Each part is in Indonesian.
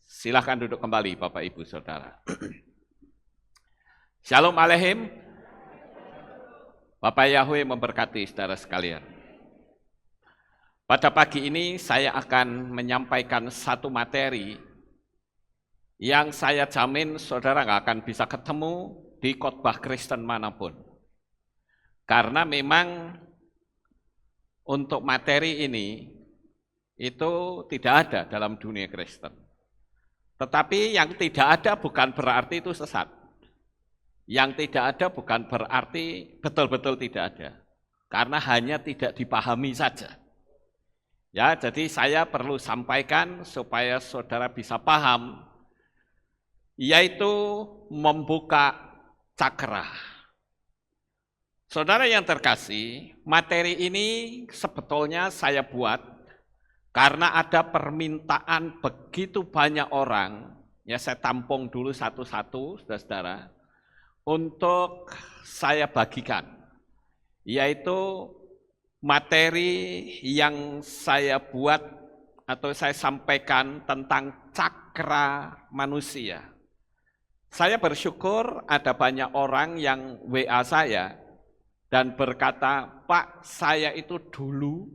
Silahkan duduk kembali Bapak Ibu Saudara. Shalom Aleichem. Bapak Yahweh memberkati saudara sekalian. Pada pagi ini saya akan menyampaikan satu materi yang saya jamin saudara nggak akan bisa ketemu di khotbah Kristen manapun. Karena memang untuk materi ini itu tidak ada dalam dunia Kristen. Tetapi yang tidak ada bukan berarti itu sesat. Yang tidak ada bukan berarti betul-betul tidak ada. Karena hanya tidak dipahami saja. Ya, jadi saya perlu sampaikan supaya saudara bisa paham, yaitu membuka cakra. Saudara yang terkasih, materi ini sebetulnya saya buat karena ada permintaan begitu banyak orang, ya saya tampung dulu satu-satu, saudara-saudara, untuk saya bagikan, yaitu materi yang saya buat atau saya sampaikan tentang cakra manusia. Saya bersyukur ada banyak orang yang WA saya dan berkata, Pak, saya itu dulu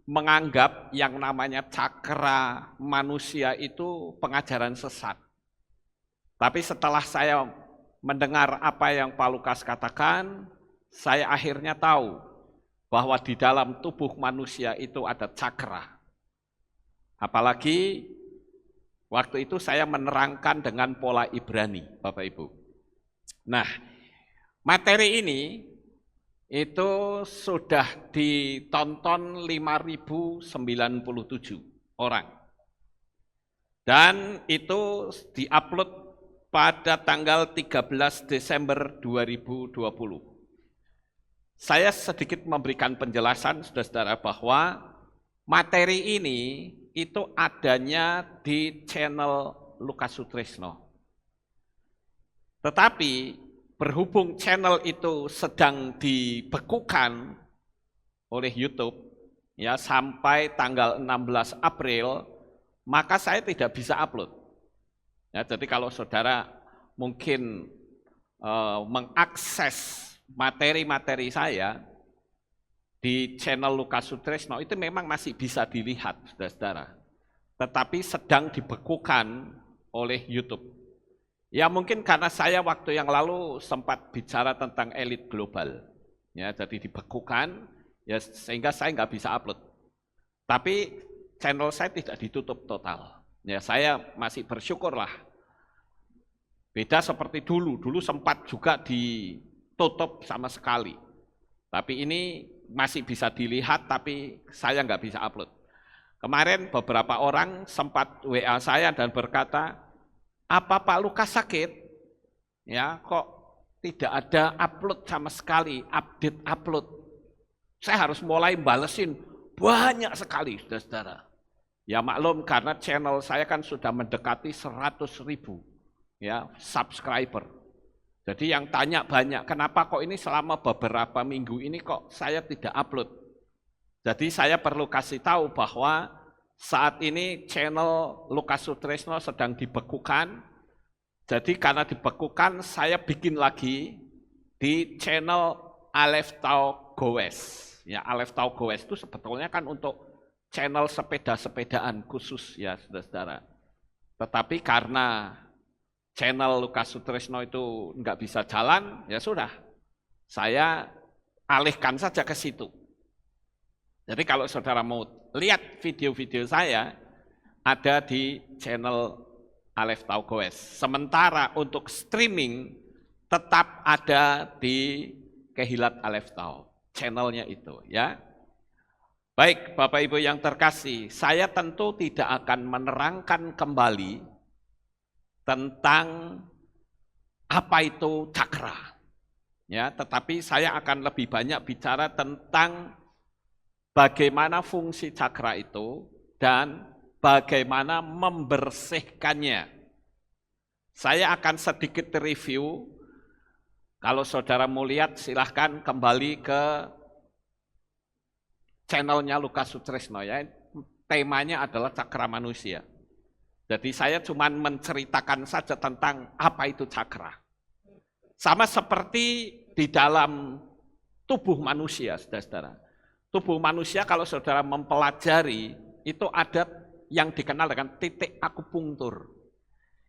menganggap yang namanya cakra manusia itu pengajaran sesat. Tapi setelah saya mendengar apa yang Pak Lukas katakan, saya akhirnya tahu bahwa di dalam tubuh manusia itu ada cakra. Apalagi waktu itu saya menerangkan dengan pola Ibrani, Bapak Ibu. Nah, materi ini itu sudah ditonton 5.097 orang. Dan itu diupload pada tanggal 13 Desember 2020. Saya sedikit memberikan penjelasan, saudara-saudara, bahwa materi ini itu adanya di channel Lukas Sutrisno. Tetapi berhubung channel itu sedang dibekukan oleh YouTube, ya sampai tanggal 16 April, maka saya tidak bisa upload. Ya, jadi kalau saudara mungkin mengakses materi-materi saya di channel Lukas Sutrisno itu memang masih bisa dilihat, saudara-saudara. Tetapi sedang dibekukan oleh YouTube. Ya mungkin karena saya waktu yang lalu sempat bicara tentang elit global. Ya, jadi dibekukan, ya sehingga saya nggak bisa upload. Tapi channel saya tidak ditutup total. Ya, saya masih bersyukur lah. Beda seperti dulu sempat juga ditutup sama sekali. Tapi ini masih bisa dilihat, tapi saya nggak bisa upload. Kemarin beberapa orang sempat WA saya dan berkata, apa Pak Lukas sakit? Ya, kok tidak ada upload sama sekali, update upload. Saya harus mulai balesin banyak sekali, saudara-saudara. Ya maklum karena channel saya kan sudah mendekati 100.000 ya subscriber. Jadi yang tanya banyak, kenapa kok ini selama beberapa minggu ini kok saya tidak upload? Jadi saya perlu kasih tahu bahwa saat ini channel Lukas Sutrisno sedang dibekukan. Jadi karena dibekukan saya bikin lagi di channel Aleph Tau Gowes. Ya Aleph Tau Gowes itu sebetulnya kan untuk channel sepeda-sepedaan khusus ya saudara-saudara. Tetapi karena channel Lukas Sutrisno itu nggak bisa jalan, ya sudah, saya alihkan saja ke situ. Jadi kalau saudara mau lihat video-video saya, ada di channel Aleph Tau Gowes. Sementara untuk streaming tetap ada di Kehilat Aleph Tau, channelnya itu ya. Baik, Bapak Ibu yang terkasih, saya tentu tidak akan menerangkan kembali tentang apa itu cakra. Ya, tetapi saya akan lebih banyak bicara tentang bagaimana fungsi cakra itu dan bagaimana membersihkannya. Saya akan sedikit review. Kalau saudara mau lihat silahkan kembali ke channelnya Lukas Sutrisno ya. Temanya adalah cakra manusia. Jadi saya cuma menceritakan saja tentang apa itu cakra. Sama seperti di dalam tubuh manusia, saudara-saudara. Tubuh manusia kalau saudara mempelajari, itu ada yang dikenal dengan titik akupunktur.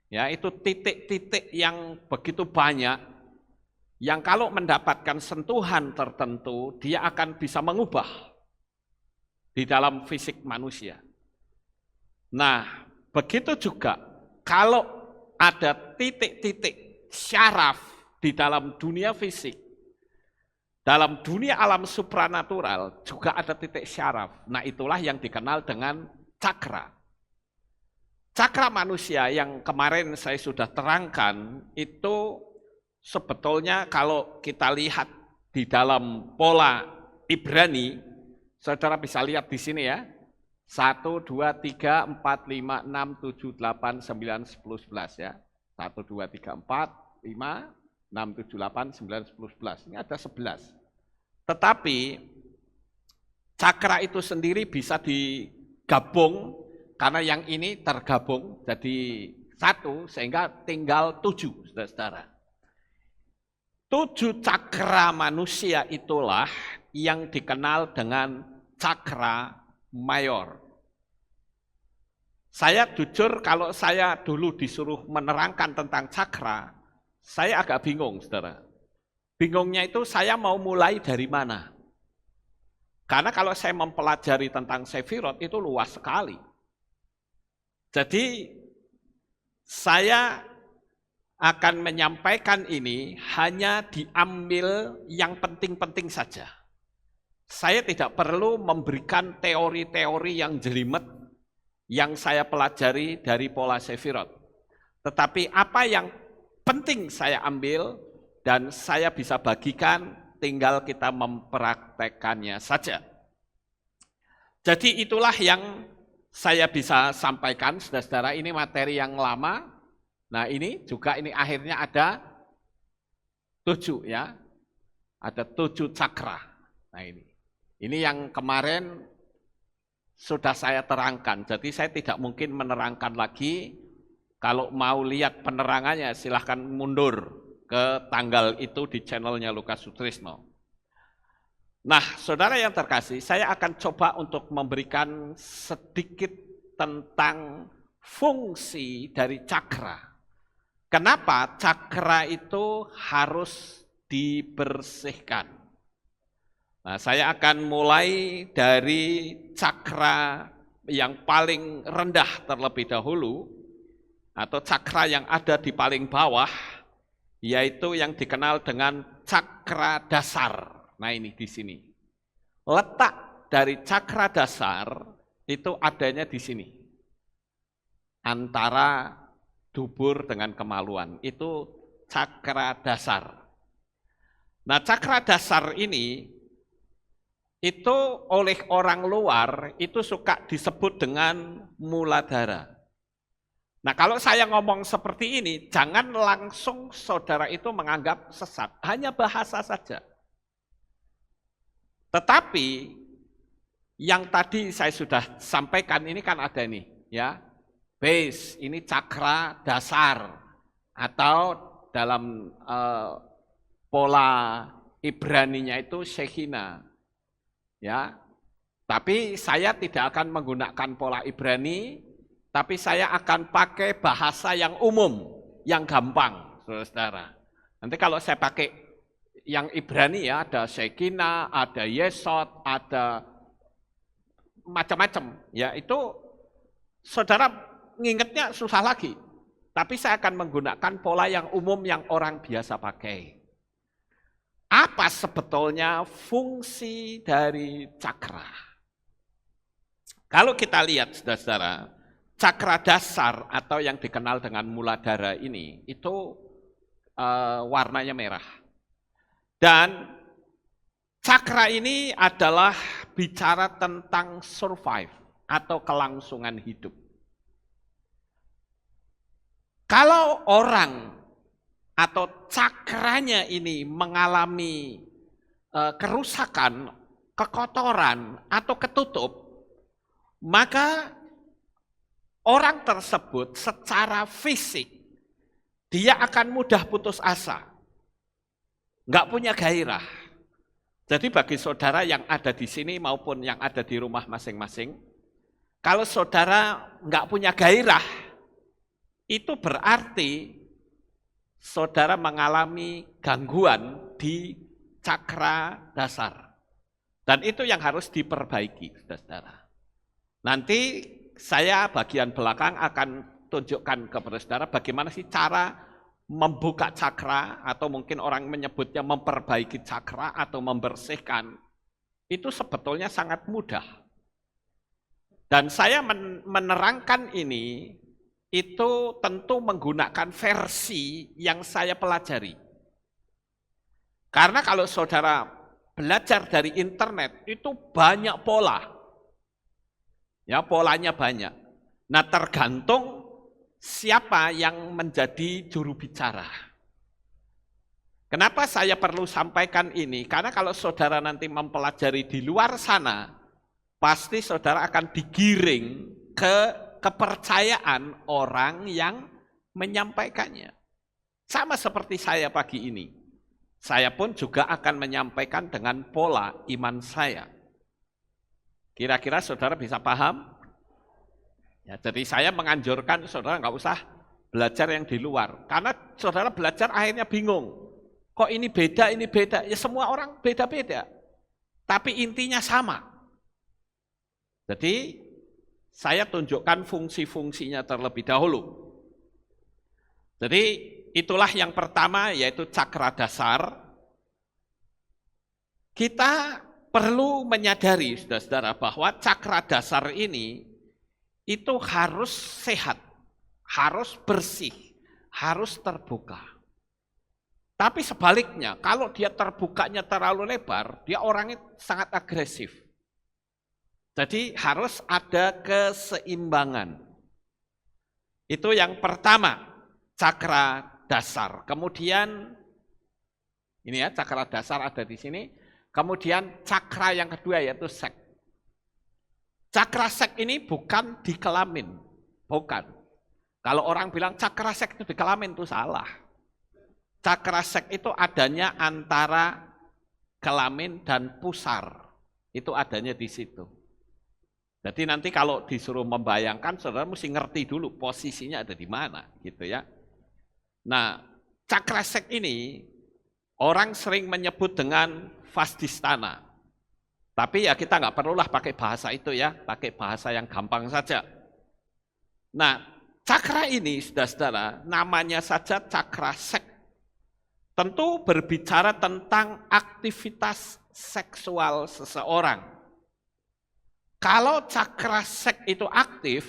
Ya, itu titik-titik yang begitu banyak, yang kalau mendapatkan sentuhan tertentu, dia akan bisa mengubah di dalam fisik manusia. Nah, begitu juga kalau ada titik-titik syaraf di dalam dunia fisik, dalam dunia alam supranatural juga ada titik syaraf. Nah, itulah yang dikenal dengan cakra. Cakra manusia yang kemarin saya sudah terangkan itu sebetulnya kalau kita lihat di dalam pola Ibrani, saudara bisa lihat di sini ya. 1, 2, 3, 4, 5, 6, 7, 8, 9, 10, 11 ya. 1, 2, 3, 4, 5, 6, 7, 8, 9, 10, 11. Ini ada 11. Tetapi cakra itu sendiri bisa digabung, karena yang ini tergabung jadi 1, sehingga tinggal 7, saudara-saudara. 7 cakra manusia itulah yang dikenal dengan cakra mayor. Saya jujur kalau saya dulu disuruh menerangkan tentang cakra, saya agak bingung, saudara. Bingungnya itu saya mau mulai dari mana? Karena kalau saya mempelajari tentang Sefirot itu luas sekali. Jadi saya akan menyampaikan ini hanya diambil yang penting-penting saja. Saya tidak perlu memberikan teori-teori yang jelimet yang saya pelajari dari pola Sefirot. Tetapi apa yang penting saya ambil dan saya bisa bagikan, tinggal kita mempraktekannya saja. Jadi itulah yang saya bisa sampaikan, saudara-saudara. Ini materi yang lama. Nah ini juga ini akhirnya ada 7 ya. Ada 7 cakra. Nah ini yang kemarin sudah saya terangkan. Jadi saya tidak mungkin menerangkan lagi. Kalau mau lihat penerangannya silahkan mundur ke tanggal itu di channelnya Lukas Sutrisno. Nah, saudara yang terkasih, saya akan coba untuk memberikan sedikit tentang fungsi dari cakra. Kenapa cakra itu harus dibersihkan? Nah, saya akan mulai dari cakra yang paling rendah terlebih dahulu, atau cakra yang ada di paling bawah, yaitu yang dikenal dengan cakra dasar. Nah ini di sini. Letak dari cakra dasar itu adanya di sini. Antara dubur dengan kemaluan. Itu cakra dasar. Nah cakra dasar ini itu oleh orang luar itu suka disebut dengan muladhara. Nah kalau saya ngomong seperti ini, jangan langsung saudara itu menganggap sesat. Hanya bahasa saja. Tetapi yang tadi saya sudah sampaikan ini kan ada nih ya. Base ini cakra dasar atau dalam pola Ibraninya itu Shekhina. Ya. Tapi saya tidak akan menggunakan pola Ibrani, tapi saya akan pakai bahasa yang umum, yang gampang, saudara. Nanti kalau saya pakai yang Ibrani ya, ada Shekinah, ada Yesod, ada macam-macam. Ya, itu saudara ngingetnya susah lagi. Tapi saya akan menggunakan pola yang umum yang orang biasa pakai. Apa sebetulnya fungsi dari cakra? Kalau kita lihat, saudara-saudara, cakra dasar atau yang dikenal dengan muladhara ini, itu warnanya merah. Dan cakra ini adalah bicara tentang survive atau kelangsungan hidup. Kalau orang atau cakranya ini mengalami kerusakan, kekotoran, atau ketutup, maka orang tersebut secara fisik, dia akan mudah putus asa. Nggak punya gairah. Jadi bagi saudara yang ada di sini maupun yang ada di rumah masing-masing, kalau saudara nggak punya gairah, itu berarti saudara mengalami gangguan di cakra dasar. Dan itu yang harus diperbaiki, saudara. Nanti saya bagian belakang akan tunjukkan kepada saudara bagaimana sih cara membuka cakra, atau mungkin orang menyebutnya memperbaiki cakra atau membersihkan. Itu sebetulnya sangat mudah. Dan saya menerangkan ini, itu tentu menggunakan versi yang saya pelajari. Karena kalau saudara belajar dari internet, itu banyak pola. Ya, polanya banyak. Nah, tergantung siapa yang menjadi juru bicara. Kenapa saya perlu sampaikan ini? Karena kalau saudara nanti mempelajari di luar sana, pasti saudara akan digiring ke kepercayaan orang yang menyampaikannya. Sama seperti saya pagi ini. Saya pun juga akan menyampaikan dengan pola iman saya. Kira-kira saudara bisa paham? Ya, jadi saya menganjurkan saudara nggak usah belajar yang di luar. Karena saudara belajar akhirnya bingung. Kok ini beda, ini beda. Ya semua orang beda-beda. Tapi intinya sama. Jadi saya tunjukkan fungsi-fungsinya terlebih dahulu. Jadi itulah yang pertama, yaitu cakra dasar. Kita perlu menyadari, saudara-saudara, bahwa cakra dasar ini itu harus sehat, harus bersih, harus terbuka. Tapi sebaliknya, kalau dia terbukanya terlalu lebar, dia orangnya sangat agresif. Jadi harus ada keseimbangan. Itu yang pertama, cakra dasar. Kemudian, ini ya, cakra dasar ada di sini. Kemudian cakra yang kedua yaitu sek. Cakra sek ini bukan di kelamin, bukan. Kalau orang bilang cakra sek itu di kelamin, itu salah. Cakra sek itu adanya antara kelamin dan pusar. Itu adanya di situ. Jadi nanti kalau disuruh membayangkan, saudara mesti ngerti dulu posisinya ada di mana, gitu ya. Nah, cakra sek ini orang sering menyebut dengan vasdistana. Tapi ya kita nggak perlulah pakai bahasa itu ya, pakai bahasa yang gampang saja. Nah, cakra ini, saudara-saudara, namanya saja cakra sek. Tentu berbicara tentang aktivitas seksual seseorang. Kalau cakra sek itu aktif,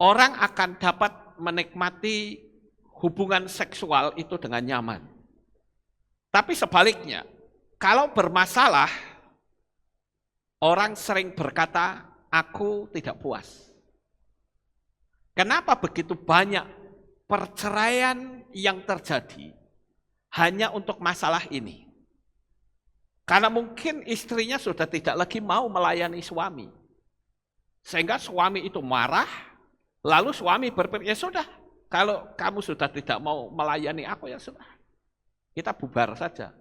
orang akan dapat menikmati hubungan seksual itu dengan nyaman. Tapi sebaliknya, kalau bermasalah, orang sering berkata, aku tidak puas. Kenapa begitu banyak perceraian yang terjadi hanya untuk masalah ini? Karena mungkin istrinya sudah tidak lagi mau melayani suami. Sehingga suami itu marah, lalu suami berpikir, ya sudah, kalau kamu sudah tidak mau melayani aku, ya sudah, kita bubar saja.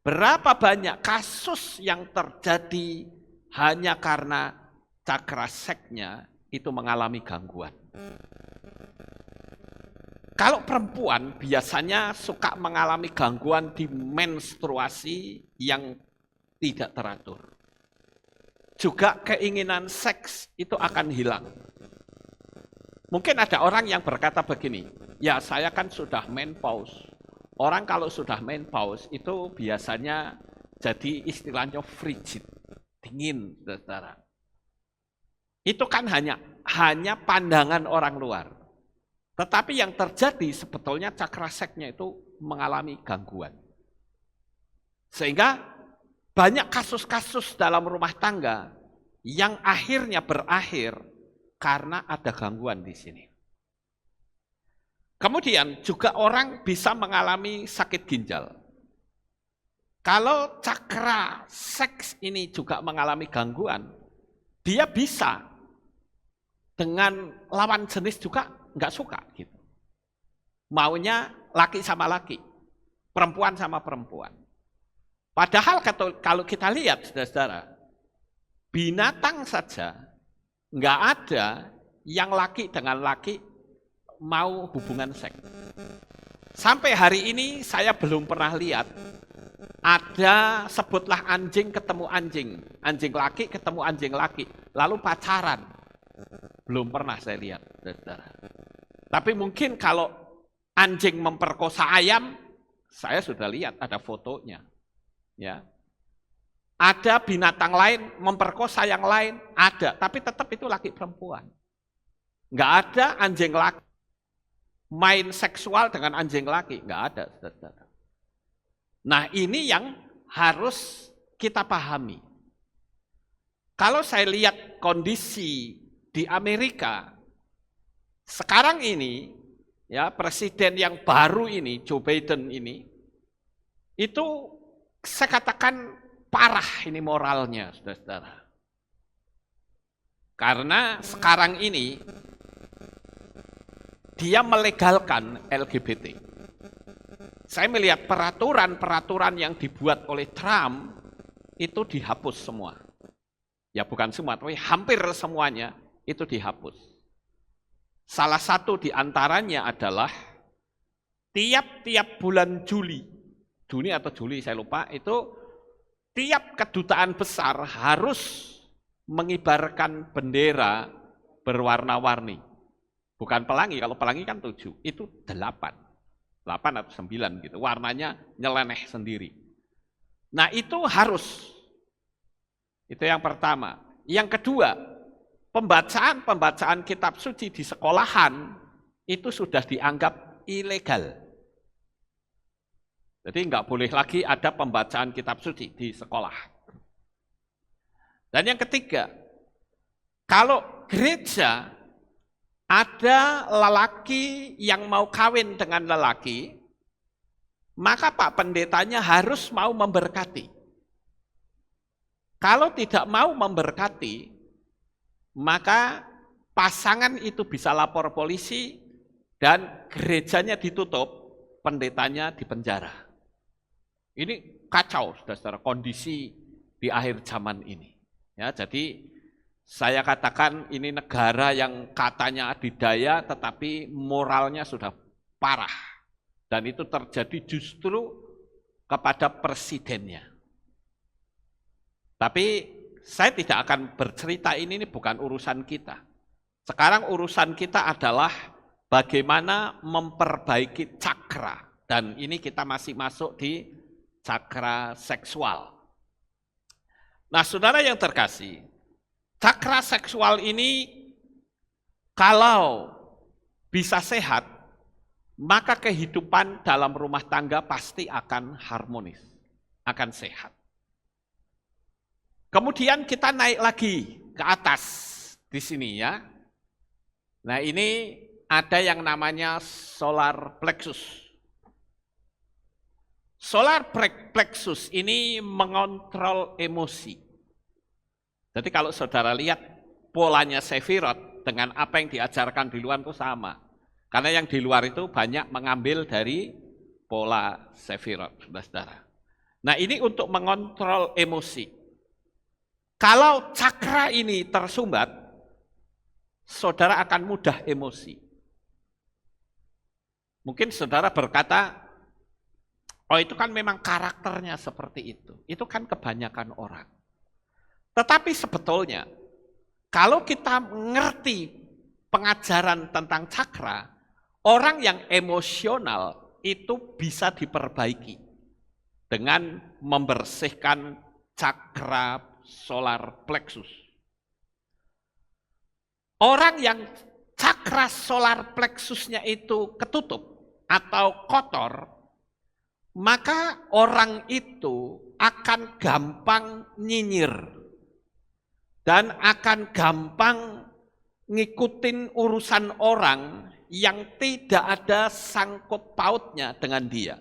Berapa banyak kasus yang terjadi hanya karena cakra seknya itu mengalami gangguan. Kalau perempuan biasanya suka mengalami gangguan di menstruasi yang tidak teratur. Juga keinginan seks itu akan hilang. Mungkin ada orang yang berkata begini, ya saya kan sudah menopause. Orang kalau sudah menopause itu biasanya jadi istilahnya frigid, dingin, saudara. Itu kan hanya pandangan orang luar. Tetapi yang terjadi sebetulnya cakra seknya itu mengalami gangguan. Sehingga banyak kasus-kasus dalam rumah tangga yang akhirnya berakhir karena ada gangguan di sini. Kemudian juga orang bisa mengalami sakit ginjal. Kalau cakra seks ini juga mengalami gangguan, dia bisa dengan lawan jenis juga nggak suka gitu. Maunya laki sama laki, perempuan sama perempuan. Padahal kalau kita lihat, saudara-saudara, binatang saja nggak ada yang laki dengan laki mau hubungan seks. Sampai hari ini saya belum pernah lihat ada, sebutlah anjing ketemu anjing, anjing laki ketemu anjing laki, lalu pacaran. Belum pernah saya lihat, saudara. Tapi mungkin kalau anjing memperkosa ayam, saya sudah lihat ada fotonya. Ya, ada binatang lain memperkosa yang lain, ada, tapi tetap itu laki perempuan. Nggak ada anjing laki main seksual dengan anjing laki, nggak ada, saudara. Nah, ini yang harus kita pahami. Kalau saya lihat kondisi di Amerika sekarang ini, ya, presiden yang baru ini, Joe Biden ini, itu saya katakan parah ini moralnya, saudara-saudara. Karena sekarang ini dia melegalkan LGBT. Saya melihat peraturan-peraturan yang dibuat oleh Trump itu dihapus semua. Ya bukan semua, tapi hampir semuanya itu dihapus. Salah satu di antaranya adalah tiap-tiap bulan Juni atau Juli saya lupa, itu tiap kedutaan besar harus mengibarkan bendera berwarna-warni. Bukan pelangi, kalau pelangi kan 7, itu 8 atau 9 gitu, warnanya nyeleneh sendiri. Nah itu harus, itu yang pertama. Yang kedua, pembacaan kitab suci di sekolahan itu sudah dianggap ilegal. Jadi nggak boleh lagi ada pembacaan kitab suci di sekolah. Dan yang ketiga, kalau gereja ada lelaki yang mau kawin dengan lelaki, maka Pak Pendetanya harus mau memberkati. Kalau tidak mau memberkati, maka pasangan itu bisa lapor polisi dan gerejanya ditutup, pendetanya dipenjara. Ini kacau, saudara-saudara, kondisi di akhir zaman ini. Ya, jadi saya katakan ini negara yang katanya adidaya tetapi moralnya sudah parah. Dan itu terjadi justru kepada presidennya. Tapi saya tidak akan bercerita ini bukan urusan kita. Sekarang urusan kita adalah bagaimana memperbaiki cakra. Dan ini kita masih masuk di cakra seksual. Nah, saudara yang terkasih, cakra seksual ini kalau bisa sehat, maka kehidupan dalam rumah tangga pasti akan harmonis, akan sehat. Kemudian kita naik lagi ke atas di sini ya. Nah ini ada yang namanya solar plexus. Solar plexus ini mengontrol emosi. Jadi kalau saudara lihat polanya Sefirot dengan apa yang diajarkan di luar itu sama. Karena yang di luar itu banyak mengambil dari pola Sefirot, saudara. Nah ini untuk mengontrol emosi. Kalau cakra ini tersumbat, saudara akan mudah emosi. Mungkin saudara berkata, oh itu kan memang karakternya seperti itu. Itu kan kebanyakan orang. Tetapi sebetulnya, kalau kita mengerti pengajaran tentang cakra, orang yang emosional itu bisa diperbaiki dengan membersihkan cakra solar plexus. Orang yang cakra solar plexusnya itu ketutup atau kotor, maka orang itu akan gampang nyinyir dan akan gampang ngikutin urusan orang yang tidak ada sangkut pautnya dengan dia.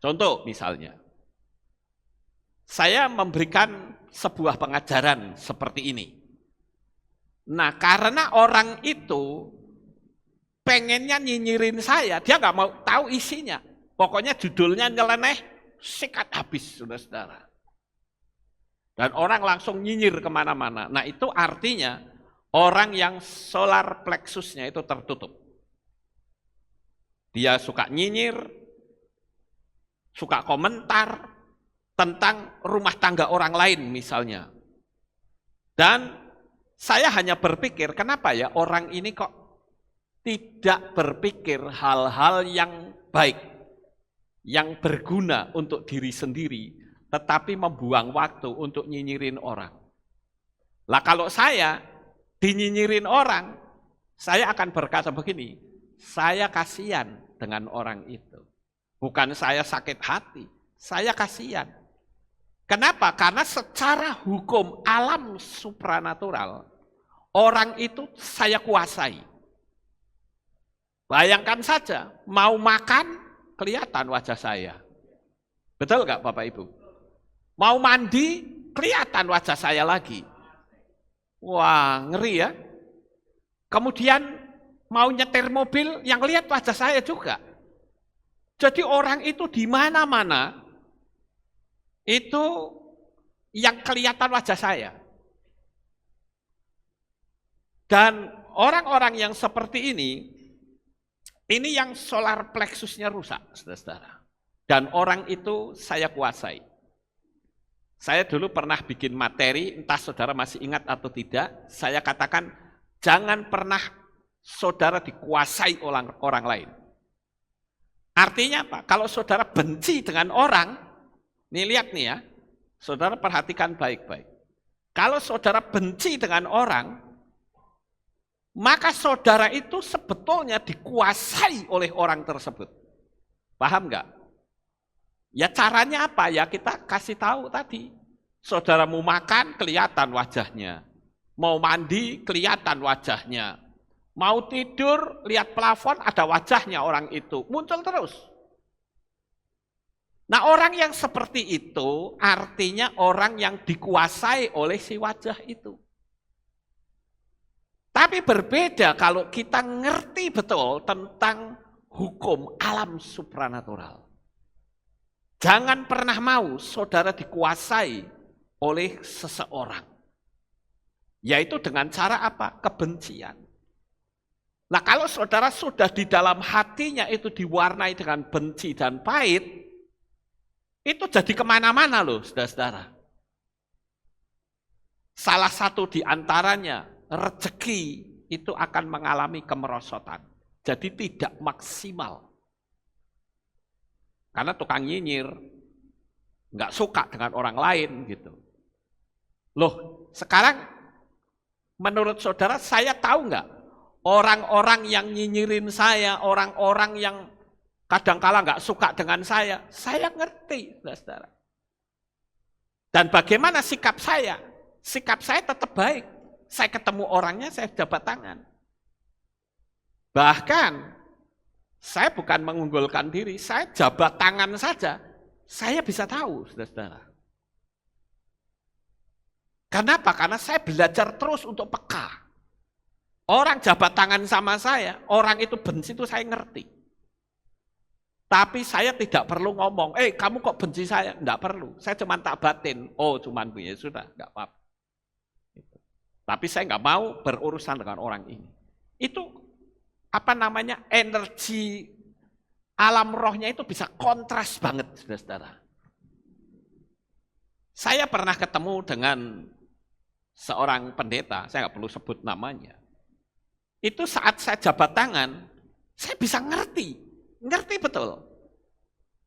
Contoh misalnya, saya memberikan sebuah pengajaran seperti ini. Nah, karena orang itu pengennya nyinyirin saya, dia nggak mau tahu isinya. Pokoknya judulnya nyeleneh, sikat habis, saudara-saudara. Dan orang langsung nyinyir kemana-mana. Nah, itu artinya orang yang solar plexusnya itu tertutup. Dia suka nyinyir, suka komentar tentang rumah tangga orang lain misalnya. Dan saya hanya berpikir, kenapa ya orang ini kok tidak berpikir hal-hal yang baik, yang berguna untuk diri sendiri, tetapi membuang waktu untuk nyinyirin orang. Lah kalau saya dinyinyirin orang, saya akan berkata begini, saya kasihan dengan orang itu. Bukan saya sakit hati, saya kasihan. Kenapa? Karena secara hukum alam supranatural, orang itu saya kuasai. Bayangkan saja, mau makan, kelihatan wajah saya. Betul nggak Bapak Ibu? Mau mandi, kelihatan wajah saya lagi. Wah, ngeri ya. Kemudian mau nyetir mobil, yang lihat wajah saya juga. Jadi orang itu di mana-mana, itu yang kelihatan wajah saya. Dan orang-orang yang seperti ini yang solar plexusnya rusak, saudara-saudara. Dan orang itu saya kuasai. Saya dulu pernah bikin materi, entah saudara masih ingat atau tidak, saya katakan, jangan pernah saudara dikuasai oleh orang lain. Artinya apa? Kalau saudara benci dengan orang, nih lihat nih ya, saudara perhatikan baik-baik. Kalau saudara benci dengan orang, maka saudara itu sebetulnya dikuasai oleh orang tersebut. Paham nggak? Ya caranya apa? Ya kita kasih tahu tadi. Saudara mau makan, kelihatan wajahnya. Mau mandi, kelihatan wajahnya. Mau tidur, lihat plafon, ada wajahnya orang itu. Muncul terus. Nah orang yang seperti itu artinya orang yang dikuasai oleh si wajah itu. Tapi berbeda kalau kita ngerti betul tentang hukum alam supranatural. Jangan pernah mau saudara dikuasai oleh seseorang. Yaitu dengan cara apa? Kebencian. Nah kalau saudara sudah di dalam hatinya itu diwarnai dengan benci dan pahit, itu jadi kemana-mana loh saudara-saudara. Salah satu di antaranya, rezeki itu akan mengalami kemerosotan. Jadi tidak maksimal. Karena tukang nyinyir, nggak suka dengan orang lain gitu. Loh, sekarang menurut saudara saya tahu nggak orang-orang yang nyinyirin saya, orang-orang yang kadangkala nggak suka dengan saya ngerti, saudara. Dan bagaimana sikap saya? Sikap saya tetap baik. Saya ketemu orangnya, saya jabat tangan. Bahkan saya bukan mengunggulkan diri, saya jabat tangan saja, saya bisa tahu, saudara-saudara. Kenapa? Karena saya belajar terus untuk peka. Orang jabat tangan sama saya, orang itu benci itu saya ngerti. Tapi saya tidak perlu ngomong, kamu kok benci saya? Enggak perlu, saya cuma tak batin. Oh cuma ya sudah, enggak apa-apa. Tapi saya enggak mau berurusan dengan orang ini. Itu energi alam rohnya itu bisa kontras banget, saudara-saudara. Saya pernah ketemu dengan seorang pendeta, saya nggak perlu sebut namanya. Itu saat saya jabat tangan, saya bisa ngerti betul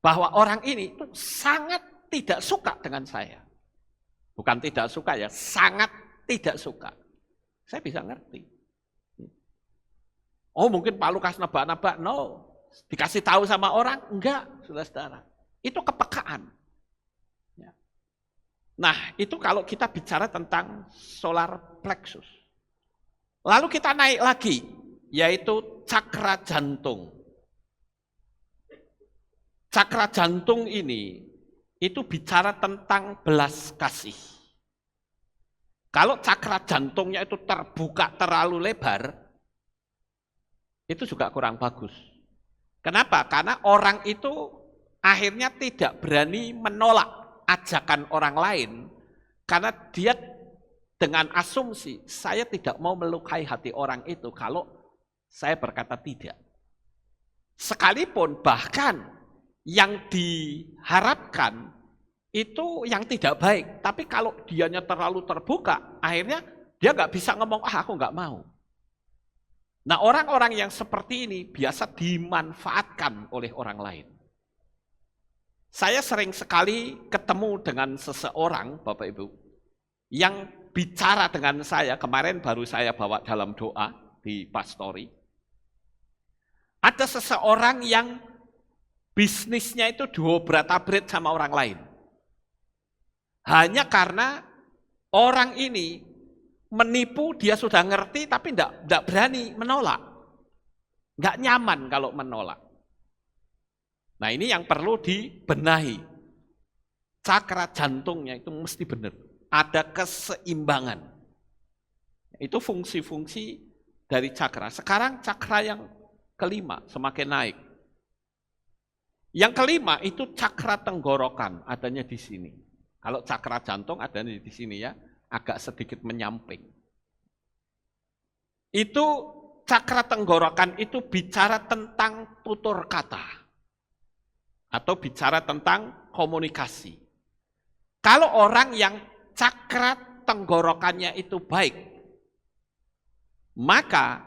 bahwa orang ini itu sangat tidak suka dengan saya. Bukan tidak suka ya, sangat tidak suka. Saya bisa ngerti. Oh mungkin Pak Lukas nebak-nebak, no. Dikasih tahu sama orang, enggak, saudara-saudara. Itu kepekaan. Nah itu kalau kita bicara tentang solar plexus. Lalu kita naik lagi, yaitu cakra jantung. Cakra jantung ini, itu bicara tentang belas kasih. Kalau cakra jantungnya itu terbuka terlalu lebar, itu juga kurang bagus. Kenapa? Karena orang itu akhirnya tidak berani menolak ajakan orang lain, karena dia dengan asumsi, saya tidak mau melukai hati orang itu kalau saya berkata tidak. Sekalipun bahkan yang diharapkan itu yang tidak baik, tapi kalau dianya terlalu terbuka, akhirnya dia nggak bisa ngomong, aku nggak mau. Nah, orang-orang yang seperti ini biasa dimanfaatkan oleh orang lain. Saya sering sekali ketemu dengan seseorang, Bapak Ibu, yang bicara dengan saya, kemarin baru saya bawa dalam doa di pastori. Ada seseorang yang bisnisnya itu diobrat-abrit sama orang lain. Hanya karena orang ini menipu, dia sudah ngerti tapi enggak berani menolak. Enggak nyaman kalau menolak. Nah, ini yang perlu dibenahi. Cakra jantungnya itu mesti benar. Ada keseimbangan. Itu fungsi-fungsi dari cakra. Sekarang cakra yang kelima semakin naik. Yang kelima itu cakra tenggorokan, adanya di sini. Kalau cakra jantung adanya di sini ya, agak sedikit menyamping. Itu cakra tenggorokan itu bicara tentang tutur kata. Atau bicara tentang komunikasi. Kalau orang yang cakra tenggorokannya itu baik, maka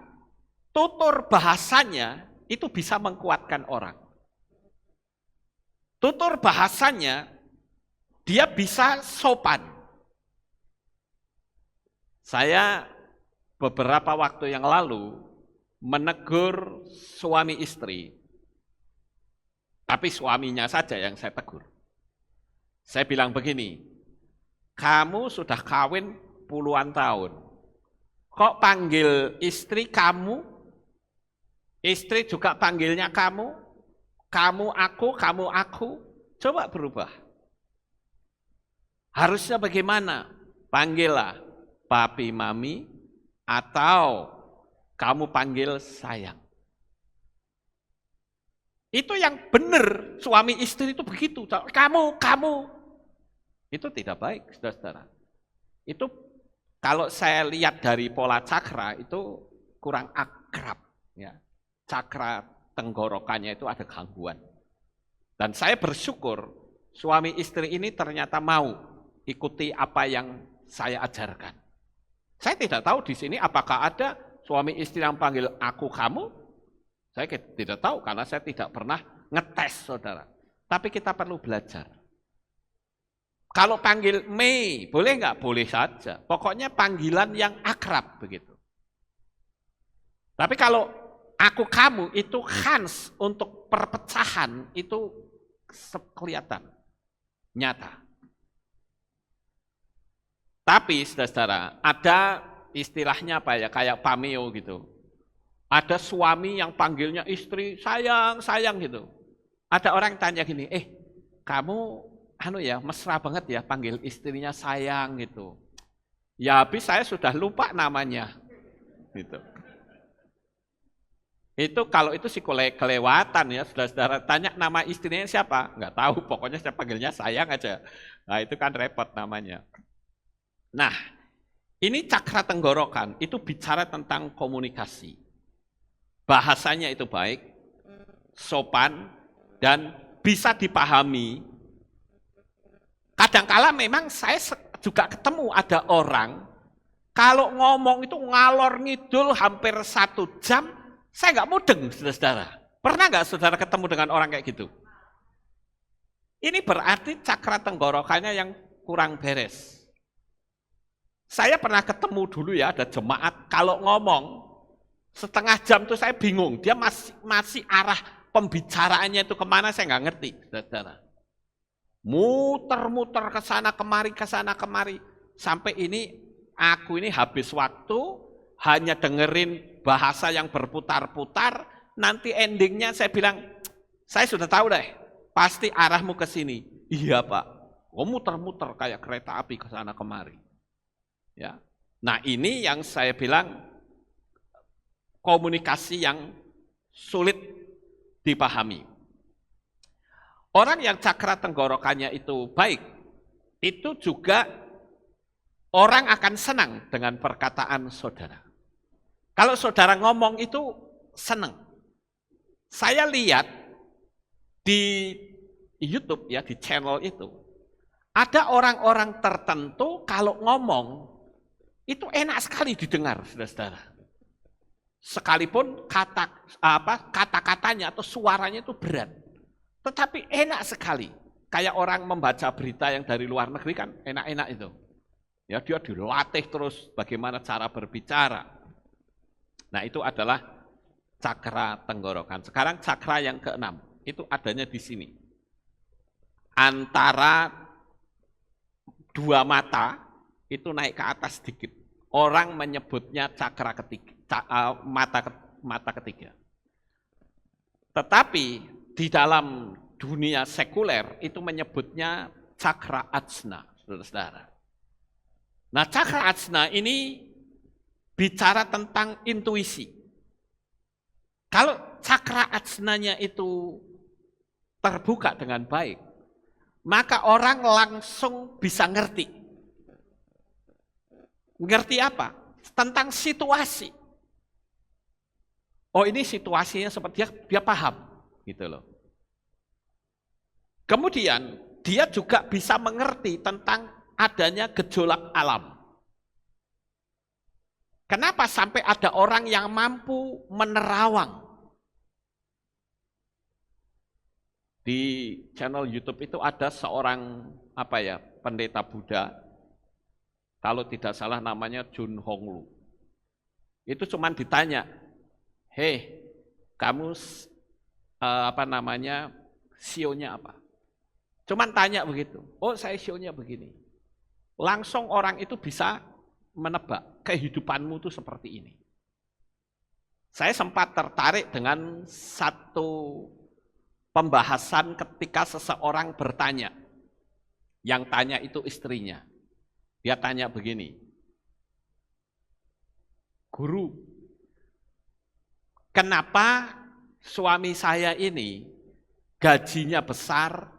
tutur bahasanya itu bisa menguatkan orang. Tutur bahasanya dia bisa sopan. Saya beberapa waktu yang lalu menegur suami istri, tapi suaminya saja yang saya tegur. Saya bilang begini, kamu sudah kawin puluhan tahun, kok panggil istri kamu, istri juga panggilnya kamu aku, coba berubah. Harusnya bagaimana? Panggillah papi mami atau kamu panggil sayang. Itu yang benar, suami istri itu begitu. Kamu. Itu tidak baik, saudara-saudara. Itu kalau saya lihat dari pola cakra itu kurang akrab. Ya. Cakra tenggorokannya itu ada gangguan. Dan saya bersyukur suami istri ini ternyata mau ikuti apa yang saya ajarkan. Saya tidak tahu di sini apakah ada suami istri yang panggil aku kamu. Saya tidak tahu karena saya tidak pernah ngetes, saudara. Tapi kita perlu belajar. Kalau panggil Mei, boleh nggak? Boleh saja. Pokoknya panggilan yang akrab begitu. Tapi kalau aku kamu itu khans untuk perpecahan itu kelihatan nyata. Tapi saudara-saudara, ada istilahnya apa ya, kayak pameo gitu. Ada suami yang panggilnya istri sayang gitu. Ada orang tanya gini, kamu mesra banget ya panggil istrinya sayang gitu. Ya habis saya sudah lupa namanya. Gitu. Itu kalau itu sih kelewatan ya, saudara-saudara. Tanya nama istrinya siapa? Enggak tahu, pokoknya saya panggilnya sayang aja. Nah itu kan repot namanya. Nah, ini cakra tenggorokan, itu bicara tentang komunikasi. Bahasanya itu baik, sopan, dan bisa dipahami. Kadangkala memang saya juga ketemu ada orang, kalau ngomong itu ngalor ngidul hampir 1 jam, saya nggak mudeng, saudara-saudara. Pernah nggak saudara ketemu dengan orang kayak gitu? Ini berarti cakra tenggorokannya yang kurang beres. Saya pernah ketemu dulu ya, ada jemaat, kalau ngomong, setengah jam tuh saya bingung, dia masih arah pembicaraannya itu kemana, saya nggak ngerti, saudara. Muter-muter ke sana kemari, sampai aku ini habis waktu, hanya dengerin bahasa yang berputar-putar, nanti endingnya saya bilang, saya sudah tahu deh, pasti arahmu ke sini. Iya Pak, muter-muter kayak kereta api ke sana kemari. Ya. Nah, ini yang saya bilang komunikasi yang sulit dipahami. Orang yang cakra tenggorokannya itu baik, itu juga orang akan senang dengan perkataan saudara. Kalau saudara ngomong itu senang. Saya lihat di YouTube ya, di channel itu, ada orang-orang tertentu kalau ngomong itu enak sekali didengar, saudara-saudara. Sekalipun kata-katanya atau suaranya itu berat, tetapi enak sekali. Kayak orang membaca berita yang dari luar negeri kan enak-enak itu. Ya, dia dilatih terus bagaimana cara berbicara. Nah, itu adalah cakra tenggorokan. Sekarang cakra yang keenam, itu adanya di sini. Antara dua mata itu naik ke atas sedikit. Orang menyebutnya cakra ketiga, mata ketiga. Tetapi di dalam dunia sekuler itu menyebutnya cakra ajna, saudara-saudara. Nah, cakra ajna ini bicara tentang intuisi. Kalau cakra ajnanya itu terbuka dengan baik, maka orang langsung bisa ngerti. Ngerti apa? Tentang situasi. Oh, ini situasinya seperti dia paham, gitu loh. Kemudian dia juga bisa mengerti tentang adanya gejolak alam. Kenapa sampai ada orang yang mampu menerawang? Di channel YouTube itu ada seorang pendeta Buddha, kalau tidak salah namanya Jun Honglu. Itu cuman ditanya, "Hei, kamu sionya apa?" Cuman tanya begitu. "Oh, saya sionya begini." Langsung orang itu bisa menebak kehidupanmu itu seperti ini. Saya sempat tertarik dengan satu pembahasan ketika seseorang bertanya. Yang tanya itu istrinya. Dia tanya begini, "Guru, kenapa suami saya ini gajinya besar,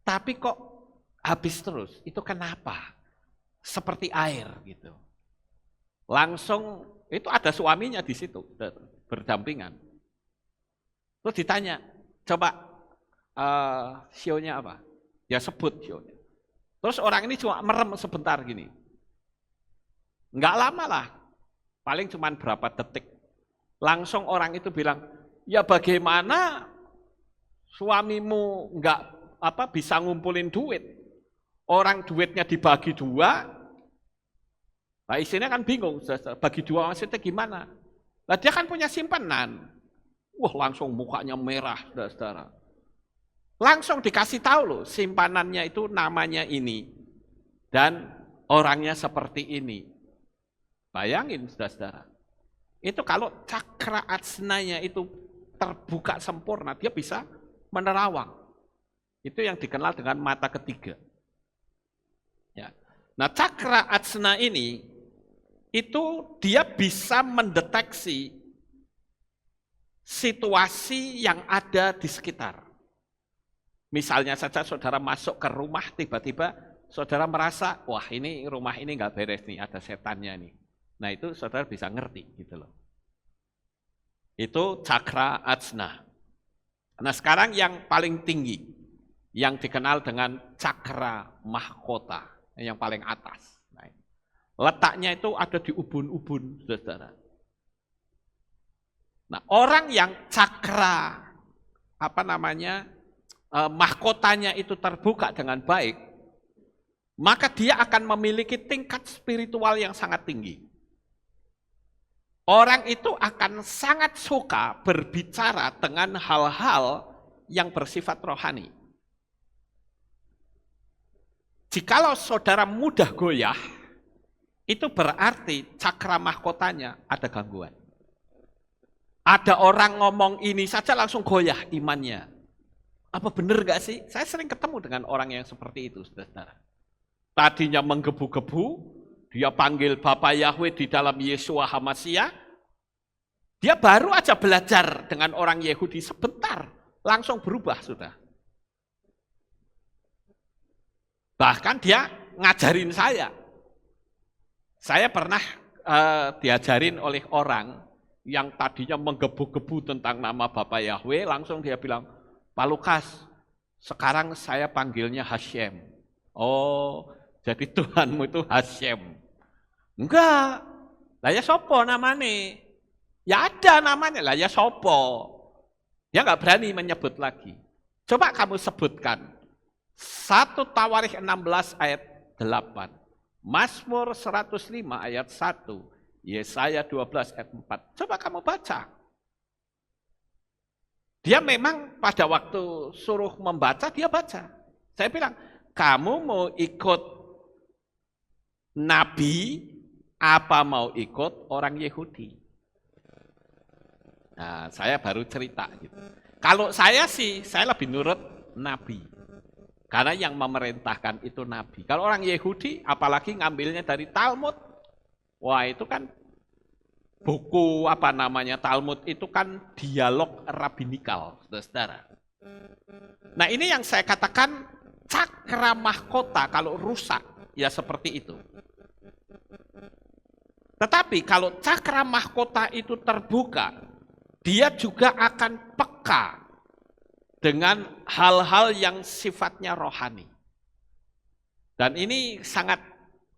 tapi kok habis terus? Itu kenapa? Seperti air gitu." Langsung itu ada suaminya di situ berdampingan. Terus ditanya, "Coba sionya apa?" Ya sebut sionya. Terus orang ini cuma merem sebentar gini. Enggak lama lah, paling cuma berapa detik. Langsung orang itu bilang, "Ya bagaimana suamimu enggak bisa ngumpulin duit? Orang duitnya dibagi dua." Nah, istrinya kan bingung, bagi dua maksudnya gimana? Nah, dia kan punya simpanan. Wah, langsung mukanya merah, saudara-saudara. Langsung dikasih tahu loh, simpanannya itu namanya ini. Dan orangnya seperti ini. Bayangin, saudara-saudara. Itu kalau cakra ajnanya itu terbuka sempurna, dia bisa menerawang. Itu yang dikenal dengan mata ketiga. Ya. Nah, cakra ajna ini, itu dia bisa mendeteksi situasi yang ada di sekitar. Misalnya saja saudara masuk ke rumah, tiba-tiba saudara merasa, wah ini rumah ini nggak beres nih, ada setannya nih. Nah itu saudara bisa ngerti gitu loh. Itu cakra ajna. Nah sekarang yang paling tinggi, yang dikenal dengan cakra mahkota, yang paling atas. Letaknya itu ada di ubun-ubun, saudara. Nah, orang yang cakra, mahkotanya itu terbuka dengan baik, maka dia akan memiliki tingkat spiritual yang sangat tinggi. Orang itu akan sangat suka berbicara dengan hal-hal yang bersifat rohani. Jikalau saudara mudah goyah, itu berarti cakra mahkotanya ada gangguan. Ada orang ngomong ini saja langsung goyah imannya. Apa benar gak sih? Saya sering ketemu dengan orang yang seperti itu, saudara. Tadinya menggebu-gebu, dia panggil Bapa Yahweh di dalam Yeshua HaMashiach, dia baru aja belajar dengan orang Yahudi sebentar, langsung berubah sudah. Bahkan dia ngajarin saya. Saya pernah diajarin oleh orang yang tadinya menggebu-gebu tentang nama Bapa Yahweh, langsung dia bilang, Pak Lukas, sekarang saya panggilnya Hashem. Oh, jadi Tuhanmu itu Hashem. Enggak, lah ya sopo namanya? Ya ada namanya, lah ya sopo. Dia enggak berani menyebut lagi. Coba kamu sebutkan. 1 Tawarikh 16 ayat 8. Mazmur 105 ayat 1. Yesaya 12 ayat 4. Coba kamu baca. Dia memang pada waktu suruh membaca, dia baca. Saya bilang, kamu mau ikut nabi, apa mau ikut orang Yahudi? Nah, saya baru cerita gitu. Kalau saya sih, saya lebih nurut nabi. Karena yang memerintahkan itu nabi. Kalau orang Yahudi, apalagi ngambilnya dari Talmud, wah itu kan buku apa namanya Talmud itu kan dialog rabinikal, saudara. Nah ini yang saya katakan cakra mahkota kalau rusak, ya seperti itu. Tetapi kalau cakra mahkota itu terbuka, dia juga akan peka dengan hal-hal yang sifatnya rohani. Dan ini sangat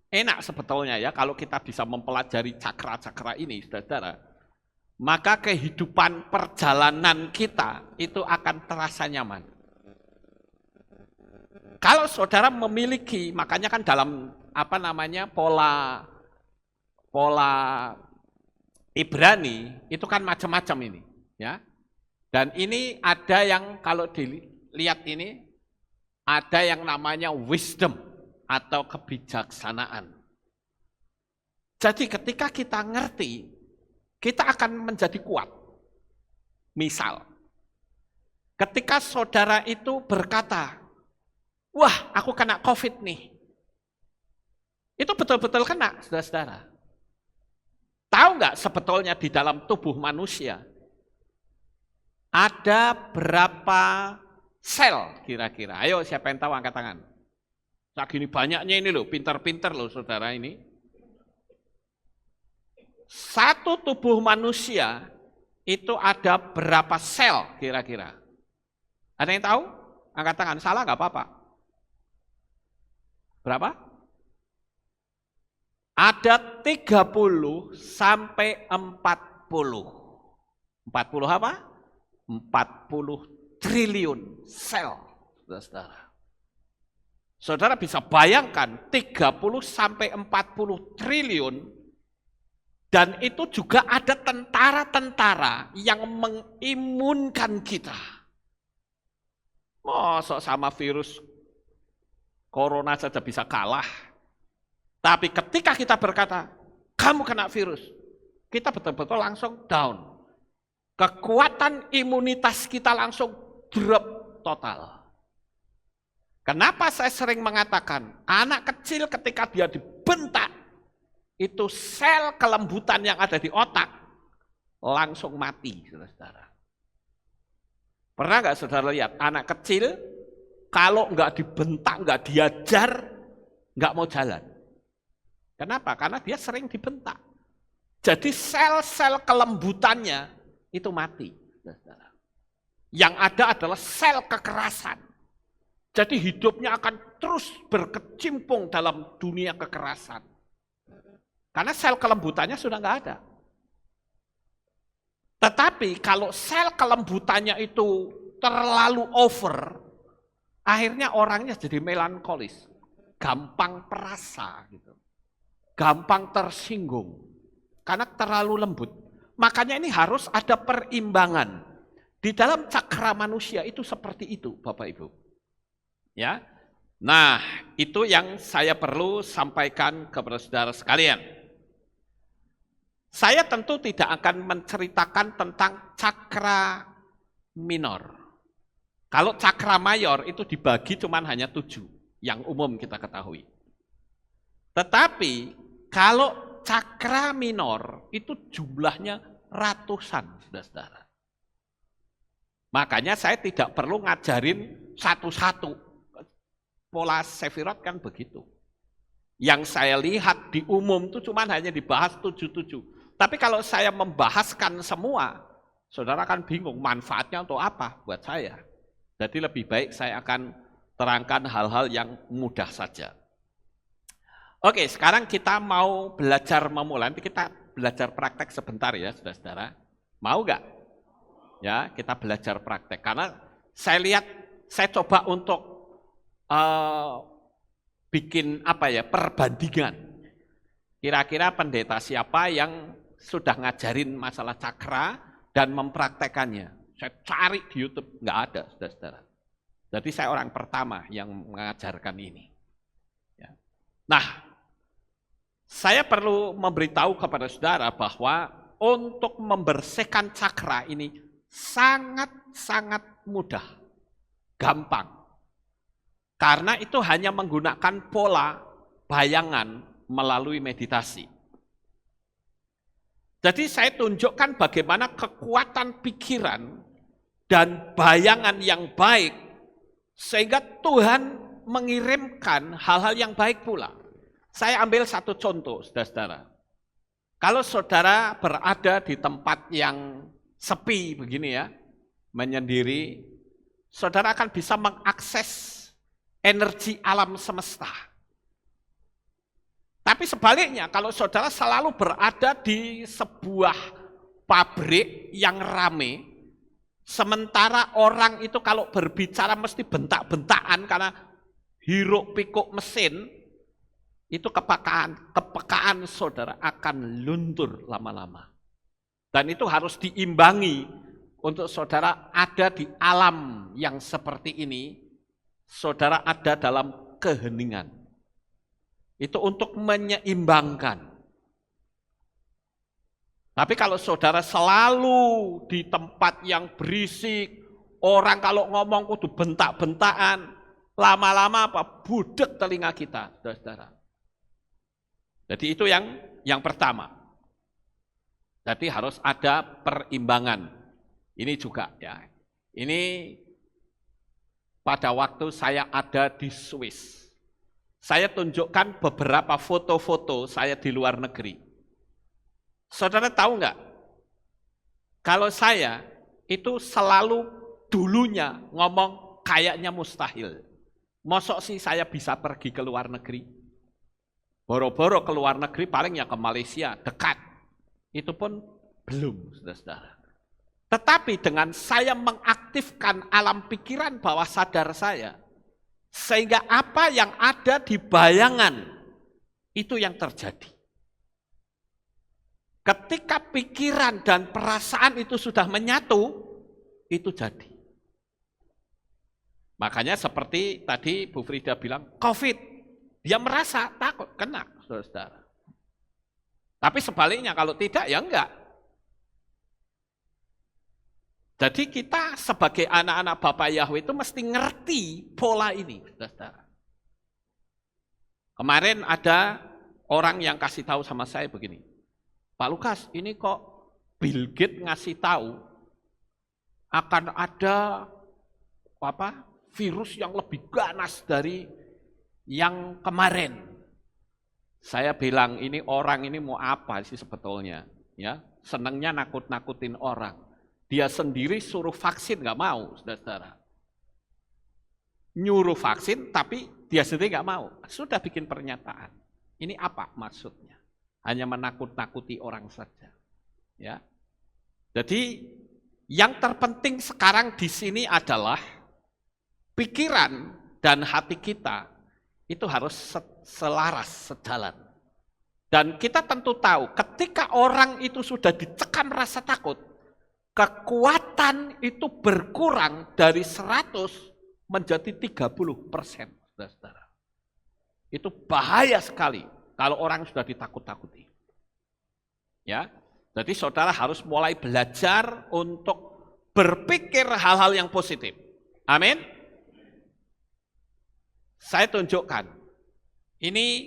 enak sebetulnya ya, kalau kita bisa mempelajari cakra-cakra ini, saudara. Maka kehidupan perjalanan kita itu akan terasa nyaman. Kalau saudara memiliki, makanya kan dalam apa namanya pola Ibrani itu kan macam-macam ini, ya. Dan ini ada yang kalau dilihat ini, ada yang namanya wisdom atau kebijaksanaan. Jadi ketika kita ngerti, kita akan menjadi kuat. Misal, ketika saudara itu berkata, wah aku kena COVID nih. Itu betul-betul kena, saudara-saudara. Tahu nggak sebetulnya di dalam tubuh manusia, ada berapa sel kira-kira? Ayo siapa yang tahu angkat tangan. Segini banyaknya ini loh, pintar-pintar loh saudara ini. Satu tubuh manusia itu ada berapa sel kira-kira? Ada yang tahu? Angkat tangan, salah nggak apa-apa. Berapa? Ada 30 sampai 40. 40 apa? 40 triliun sel, saudara. Saudara bisa bayangkan 30 sampai 40 triliun dan itu juga ada tentara-tentara yang mengimunkan kita. Masa sama virus corona saja bisa kalah. Tapi ketika kita berkata, kamu kena virus, kita betul-betul langsung down. Kekuatan imunitas kita langsung drop total. Kenapa saya sering mengatakan, anak kecil ketika dia dibentak, itu sel kelembutan yang ada di otak, langsung mati, saudara. Pernah nggak saudara lihat, anak kecil, kalau nggak dibentak, nggak diajar, nggak mau jalan. Kenapa? Karena dia sering dibentak. Jadi sel-sel kelembutannya, itu mati. Yang ada adalah sel kekerasan. Jadi hidupnya akan terus berkecimpung dalam dunia kekerasan. Karena sel kelembutannya sudah nggak ada. Tetapi kalau sel kelembutannya itu terlalu over, akhirnya orangnya jadi melankolis. Gampang perasa, gitu. Gampang tersinggung. Karena terlalu lembut. Makanya ini harus ada perimbangan. Di dalam cakra manusia itu seperti itu, Bapak Ibu. Ya. Nah, itu yang saya perlu sampaikan kepada saudara sekalian. Saya tentu tidak akan menceritakan tentang cakra minor. Kalau cakra mayor itu dibagi cuman hanya 7, yang umum kita ketahui. Tetapi Kalau cakra minor itu jumlahnya ratusan, saudara-saudara. Makanya saya tidak perlu ngajarin satu-satu. Pola sefirot kan begitu. Yang saya lihat di umum itu cuma hanya dibahas 77. Tapi kalau saya membahaskan semua, saudara kan bingung manfaatnya untuk apa buat saya. Jadi lebih baik saya akan terangkan hal-hal yang mudah saja. Oke, sekarang kita mau belajar memulai. Nanti kita belajar praktek sebentar ya, saudara-saudara. Mau nggak? Ya, kita belajar praktek. Karena saya lihat, saya coba untuk bikin perbandingan. Kira-kira pendeta siapa yang sudah ngajarin masalah cakra dan mempraktekannya. Saya cari di YouTube, nggak ada, saudara-saudara. Jadi saya orang pertama yang mengajarkan ini. Ya. Nah, saya perlu memberitahu kepada saudara bahwa untuk membersihkan cakra ini sangat-sangat mudah, gampang. Karena itu hanya menggunakan pola bayangan melalui meditasi. Jadi saya tunjukkan bagaimana kekuatan pikiran dan bayangan yang baik sehingga Tuhan mengirimkan hal-hal yang baik pula. Saya ambil satu contoh, saudara-saudara. Kalau saudara berada di tempat yang sepi begini ya, menyendiri, saudara akan bisa mengakses energi alam semesta. Tapi sebaliknya, kalau saudara selalu berada di sebuah pabrik yang rame, sementara orang itu kalau berbicara mesti bentak-bentakan karena hiruk pikuk mesin, itu kepekaan saudara akan luntur lama-lama. Dan itu harus diimbangi untuk saudara ada di alam yang seperti ini, saudara ada dalam keheningan. Itu untuk menyeimbangkan. Tapi kalau saudara selalu di tempat yang berisik, orang kalau ngomong kudu bentak-bentakan, lama-lama budek telinga kita, saudara-saudara. Jadi itu yang pertama. Jadi harus ada perimbangan. Ini juga ya. Ini pada waktu saya ada di Swiss. Saya tunjukkan beberapa foto-foto saya di luar negeri. Saudara tahu nggak? Kalau saya itu selalu dulunya ngomong kayaknya mustahil. Mosok sih saya bisa pergi ke luar negeri? Boro-boro ke luar negeri paling ya ke Malaysia, dekat. Itu pun belum, saudara-saudara. Tetapi dengan saya mengaktifkan alam pikiran bawah sadar saya, sehingga apa yang ada di bayangan, itu yang terjadi. Ketika pikiran dan perasaan itu sudah menyatu, itu jadi. Makanya seperti tadi Bu Frida bilang, COVID. Dia merasa takut, kena, saudara-saudara. Tapi sebaliknya, kalau tidak, ya enggak. Jadi kita sebagai anak-anak Bapak Yahweh itu mesti ngerti pola ini, saudara-saudara. Kemarin ada orang yang kasih tahu sama saya begini, Pak Lukas, ini kok Bill Gates ngasih tahu akan ada virus yang lebih ganas dari yang kemarin. Saya bilang ini orang ini mau apa sih sebetulnya? Ya, senangnya nakut-nakutin orang. Dia sendiri suruh vaksin nggak mau, saudara-saudara. Nyuruh vaksin tapi dia sendiri nggak mau. Sudah bikin pernyataan. Ini apa maksudnya? Hanya menakut-nakuti orang saja. Ya. Jadi yang terpenting sekarang di sini adalah pikiran dan hati kita itu harus selaras, sejalan. Dan kita tentu tahu ketika orang itu sudah dicekam rasa takut, kekuatan itu berkurang dari 100 menjadi 30%, saudara-saudara. Itu bahaya sekali kalau orang sudah ditakut-takuti. Ya, jadi saudara harus mulai belajar untuk berpikir hal-hal yang positif. Amin. Saya tunjukkan. Ini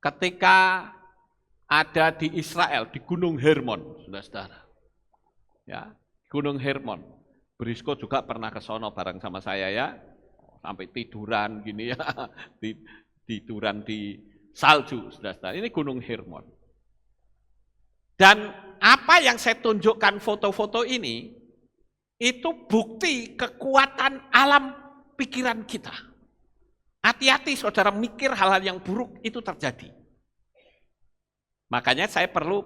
ketika ada di Israel, di Gunung Hermon, saudara-saudara. Ya, Gunung Hermon. Brisco juga pernah ke sono bareng sama saya ya, sampai tiduran gini ya, tiduran di salju, saudara-saudara. Ini Gunung Hermon. Dan apa yang saya tunjukkan foto-foto ini, itu bukti kekuatan alam pikiran kita. Hati-hati saudara mikir hal-hal yang buruk itu terjadi. Makanya saya perlu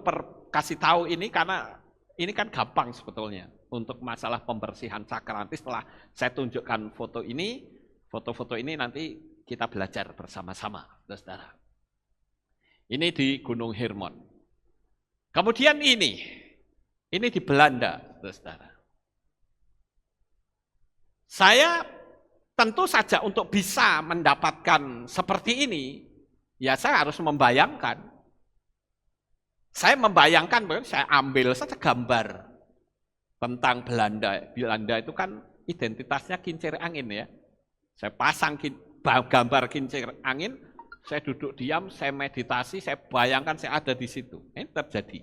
kasih tahu ini karena ini kan gampang sebetulnya untuk masalah pembersihan cakra. Nanti setelah saya tunjukkan foto-foto ini nanti kita belajar bersama-sama, saudara. Ini di Gunung Hermon. Kemudian ini di Belanda, saudara. Saya tentu saja untuk bisa mendapatkan seperti ini, ya saya harus membayangkan. Saya membayangkan, saya ambil saja gambar tentang Belanda. Belanda itu kan identitasnya kincir angin ya. Saya pasang gambar kincir angin, saya duduk diam, saya meditasi, saya bayangkan saya ada di situ. Ini terjadi.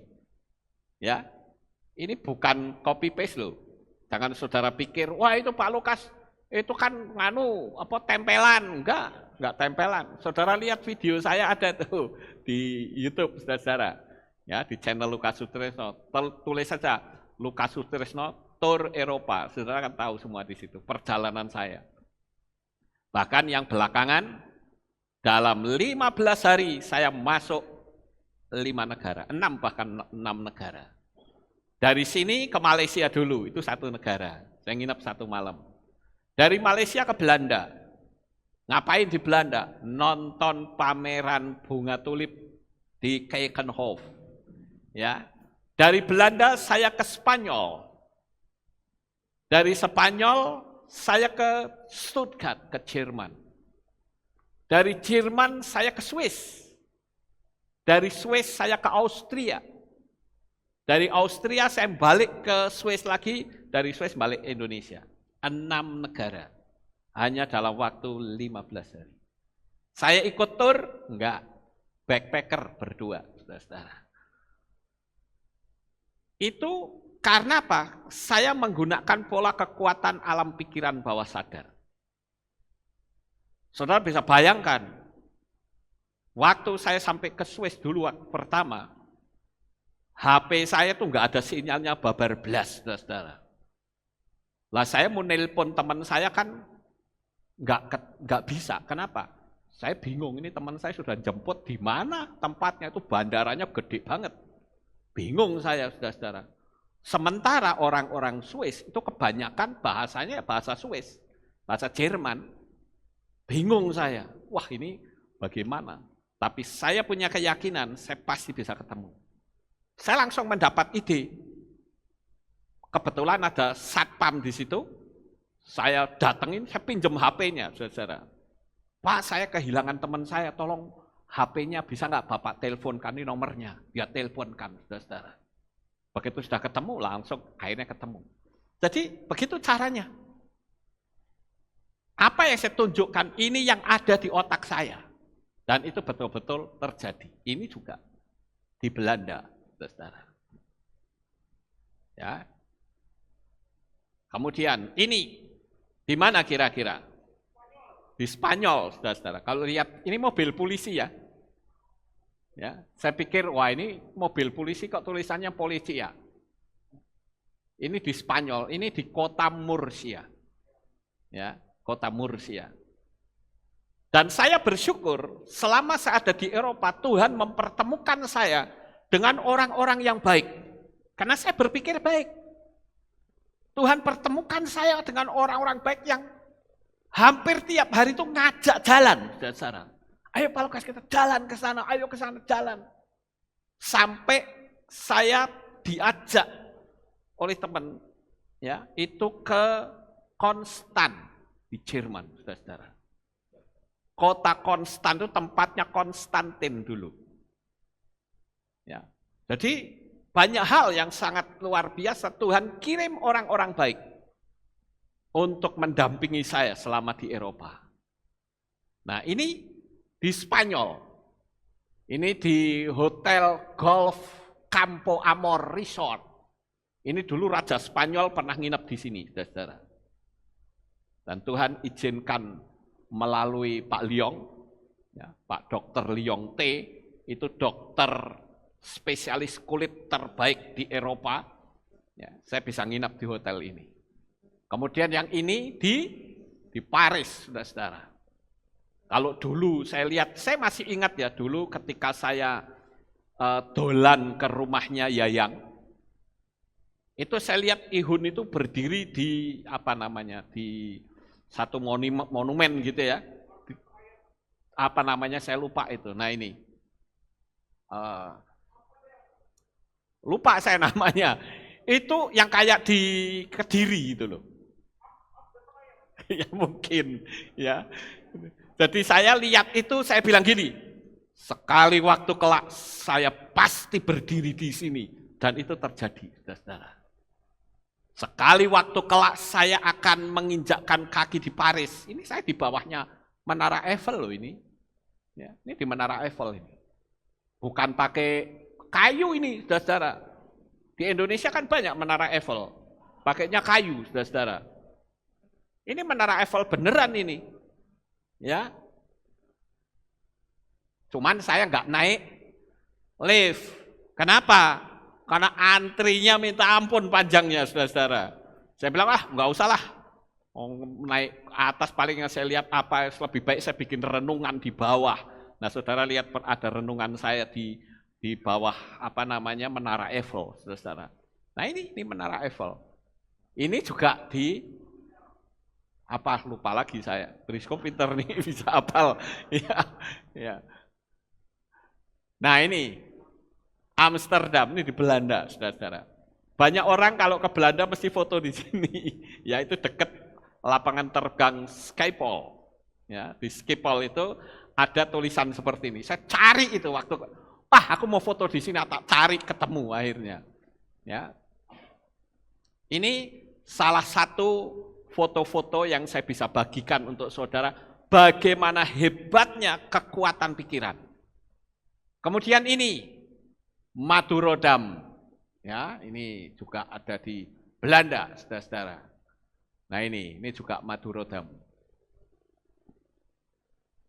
Ya, ini bukan copy paste loh. Jangan saudara pikir, wah itu Pak Lukas, itu kan tempelan. Enggak tempelan. Saudara lihat video saya ada tuh di YouTube, saudara. Ya, di channel Lukas Sutrisno, tulis saja Lukas Sutrisno Tour Eropa. Saudara kan tahu semua di situ perjalanan saya. Bahkan yang belakangan dalam 15 hari saya masuk 5 negara, 6 bahkan 6 negara. Dari sini ke Malaysia dulu, itu 1 negara. Saya nginep 1 malam. Dari Malaysia ke Belanda. Ngapain di Belanda? Nonton pameran bunga tulip di Keikenhof. Ya, dari Belanda saya ke Spanyol. Dari Spanyol saya ke Stuttgart, ke Jerman. Dari Jerman saya ke Swiss. Dari Swiss saya ke Austria. Dari Austria saya balik ke Swiss lagi, dari Swiss balik Indonesia. 6 negara. Hanya dalam waktu 15 hari. Saya ikut tur? Enggak. Backpacker berdua, saudara-saudara. Itu karena apa? Saya menggunakan pola kekuatan alam pikiran bawah sadar. Saudara bisa bayangkan, waktu saya sampai ke Swiss dulu pertama, HP saya tuh nggak ada sinyalnya babar blas, saudara. Lah saya mau nelpon teman saya kan nggak bisa. Kenapa? Saya bingung, ini teman saya sudah jemput di mana tempatnya, itu bandaranya gede banget. Bingung saya, saudara-saudara. Sementara orang-orang Swiss itu kebanyakan bahasanya bahasa Swiss, bahasa Jerman. Bingung saya, wah ini bagaimana? Tapi saya punya keyakinan, saya pasti bisa ketemu. Saya langsung mendapat ide. Kebetulan ada satpam di situ, saya datengin, saya pinjam HP-nya, saudara. Pak, saya kehilangan teman saya, tolong HP-nya bisa nggak Bapak teleponkan, ini nomornya, dia teleponkan, saudara. Begitu sudah ketemu, langsung akhirnya ketemu. Jadi begitu caranya. Apa yang saya tunjukkan, ini yang ada di otak saya. Dan itu betul-betul terjadi. Ini juga di Belanda, saudara. Ya. Kemudian ini di mana kira-kira? Di Spanyol, saudara-saudara. Kalau lihat, ini mobil polisi ya. Ya, saya pikir, wah ini mobil polisi kok tulisannya polisi ya. Ini di Spanyol, ini di kota Murcia. Ya, kota Murcia. Dan saya bersyukur selama saya ada di Eropa, Tuhan mempertemukan saya dengan orang-orang yang baik. Karena saya berpikir baik. Tuhan pertemukan saya dengan orang-orang baik yang hampir tiap hari itu ngajak jalan, saudara. Ayo Pak Lukas kita jalan ke sana, ayo ke sana jalan. Sampai saya diajak oleh teman, ya itu ke Konstan di Jerman, saudara. Kota Konstan itu tempatnya Konstantin dulu. Ya, jadi banyak hal yang sangat luar biasa. Tuhan kirim orang-orang baik untuk mendampingi saya selama di Eropa. Nah ini di Spanyol. Ini di Hotel Golf Campo Amor Resort. Ini dulu Raja Spanyol pernah nginep di sini, saudara. Dan Tuhan izinkan melalui Pak Liong, ya, Pak Dr. Liong T, itu dokter spesialis kulit terbaik di Eropa. Ya, saya bisa nginap di hotel ini. Kemudian yang ini di Paris, saudara. Kalau dulu saya lihat, saya masih ingat ya dulu ketika saya dolan ke rumahnya Yayang, itu saya lihat Ihun itu berdiri di apa namanya di satu monumen gitu ya, apa namanya saya lupa itu. Nah ini lupa saya namanya. Itu yang kayak di Kediri gitu loh. Ya mungkin ya. Jadi saya lihat itu, saya bilang gini, sekali waktu kelak saya pasti berdiri di sini. Dan itu terjadi, saudara. Sekali waktu kelak saya akan menginjakkan kaki di Paris. Ini saya di bawahnya Menara Eiffel loh ini. Ya, ini di Menara Eiffel ini. Bukan pakai kayu ini, saudara. Di Indonesia kan banyak Menara Eiffel. Pakainya kayu, saudara. Ini Menara Eiffel beneran ini. Ya, cuman saya nggak naik lift. Kenapa? Karena antrinya minta ampun panjangnya, saudara-saudara. Saya bilang, nggak usah lah. Naik atas paling yang saya lihat apa, lebih baik saya bikin renungan di bawah. Nah, saudara lihat ada renungan saya di bawah apa namanya Menara Eiffel, saudara-saudara. Nah ini Menara Eiffel. Ini juga di apa lupa lagi saya, Brisco pinter nih bisa hafal. Ya. Nah ini Amsterdam, ini di Belanda, saudara-saudara. Banyak orang kalau ke Belanda mesti foto di sini, ya itu dekat lapangan terbang Schiphol. Ya, di Schiphol itu ada tulisan seperti ini. Saya cari itu waktu, aku mau foto di sini, tak cari ketemu akhirnya. Ya, ini salah satu foto-foto yang saya bisa bagikan untuk saudara, bagaimana hebatnya kekuatan pikiran. Kemudian ini, Madurodam. Ya, ini juga ada di Belanda, saudara-saudara. Nah ini juga Madurodam.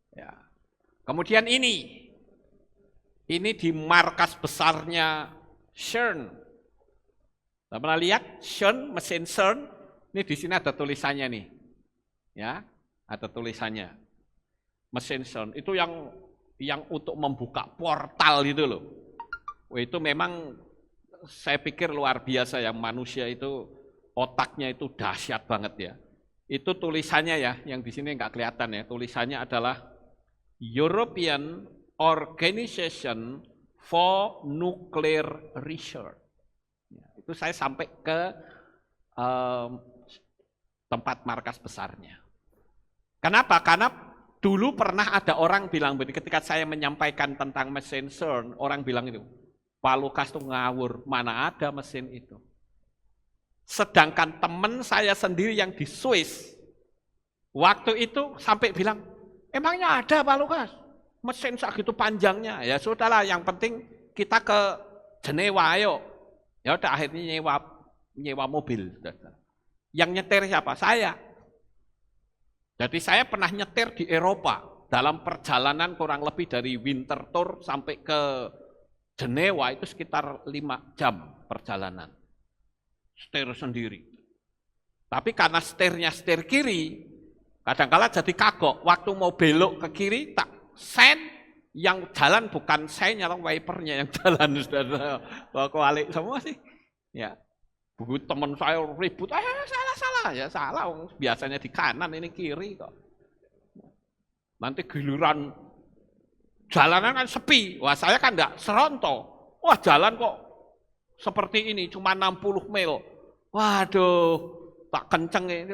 Ya. Kemudian ini di markas besarnya CERN. Kita pernah lihat CERN, mesin CERN? Ini di sini ada tulisannya nih, ya, ada tulisannya. Mesin CERN itu yang untuk membuka portal itu loh. Itu memang saya pikir luar biasa ya, manusia itu otaknya itu dahsyat banget ya. Itu tulisannya ya, yang di sini nggak kelihatan ya. Tulisannya adalah European Organization for Nuclear Research. Ya, itu saya sampai ke tempat markas besarnya. Kenapa? Karena dulu pernah ada orang bilang begini, ketika saya menyampaikan tentang mesin CERN, orang bilang itu, Pak Lukas tuh ngawur, mana ada mesin itu. Sedangkan teman saya sendiri yang di Swiss, waktu itu sampai bilang, emangnya ada Pak Lukas? Mesin segitu panjangnya. Ya sudahlah, yang penting kita ke Jenewa, ayo. Ya udah akhirnya nyewa mobil. Yang nyetir siapa? Saya. Jadi saya pernah nyetir di Eropa dalam perjalanan kurang lebih dari winter tour sampai ke Jenewa itu sekitar 5 jam perjalanan. Setir sendiri. Tapi karena setirnya setir kiri, kadang-kala jadi kagok. Waktu mau belok ke kiri, tak sen, yang jalan bukan sennya, wipernya yang jalan. Sudah balik semua sih. Ya. Begitu teman saya ribut, salah, ya salah, biasanya di kanan, ini kiri kok. Nanti giliran jalanan kan sepi, wah saya kan enggak seronto, wah jalan kok seperti ini, cuma 60 mil, waduh, tak kenceng ini,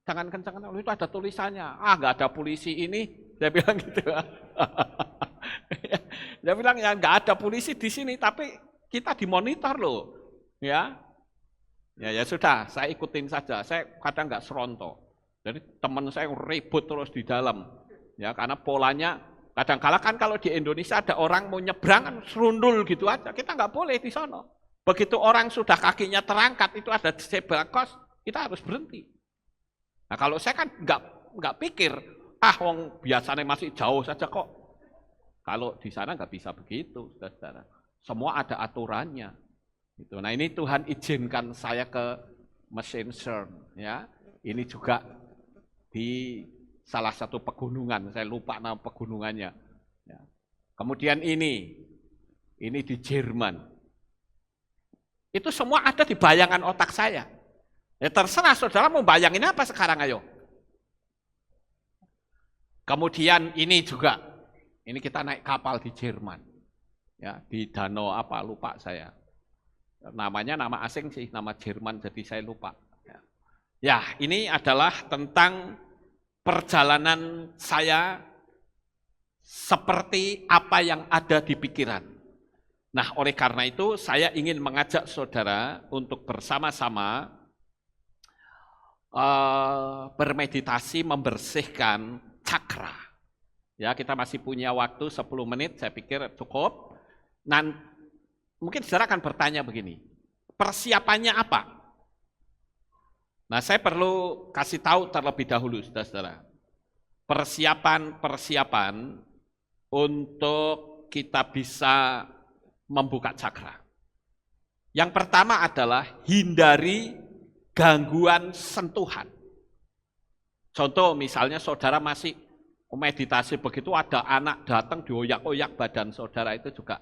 jangan kenceng, itu ada tulisannya, enggak ada polisi ini, saya bilang gitu. Dia bilang ya enggak ada polisi di sini, tapi kita dimonitor loh, ya. Ya sudah, saya ikutin saja. Saya kadang nggak seronto. Jadi teman saya ribut terus di dalam, ya karena polanya Kadang-kala kan kalau di Indonesia ada orang mau nyebrang kan serundul gitu aja, kita nggak boleh di sana. Begitu orang sudah kakinya terangkat, itu ada zebra cross, kita harus berhenti. Nah kalau saya kan nggak pikir, wong biasanya masih jauh saja kok. Kalau di sana nggak bisa begitu, saudara. Semua ada aturannya. Gitu. Nah ini Tuhan izinkan saya ke mesin CERN, ya. Ini juga di salah satu pegunungan, saya lupa nama pegunungannya. Ya. Kemudian ini di Jerman. Itu semua ada di bayangan otak saya. Ya terserah saudara mau bayangin apa sekarang, ayo. Kemudian ini juga, ini kita naik kapal di Jerman. Ya, di danau apa, lupa saya. Namanya nama asing sih, nama Jerman, jadi saya lupa. Ya, ini adalah tentang perjalanan saya seperti apa yang ada di pikiran. Nah, oleh karena itu saya ingin mengajak saudara untuk bersama-sama bermeditasi membersihkan cakra. Ya, kita masih punya waktu 10 menit, saya pikir cukup. Mungkin saudara akan bertanya begini, persiapannya apa? Nah, saya perlu kasih tahu terlebih dahulu, saudara-saudara. Persiapan untuk kita bisa membuka cakra. Yang pertama adalah hindari gangguan sentuhan. Contoh misalnya saudara masih meditasi begitu ada anak datang dioyak-oyak badan saudara, itu juga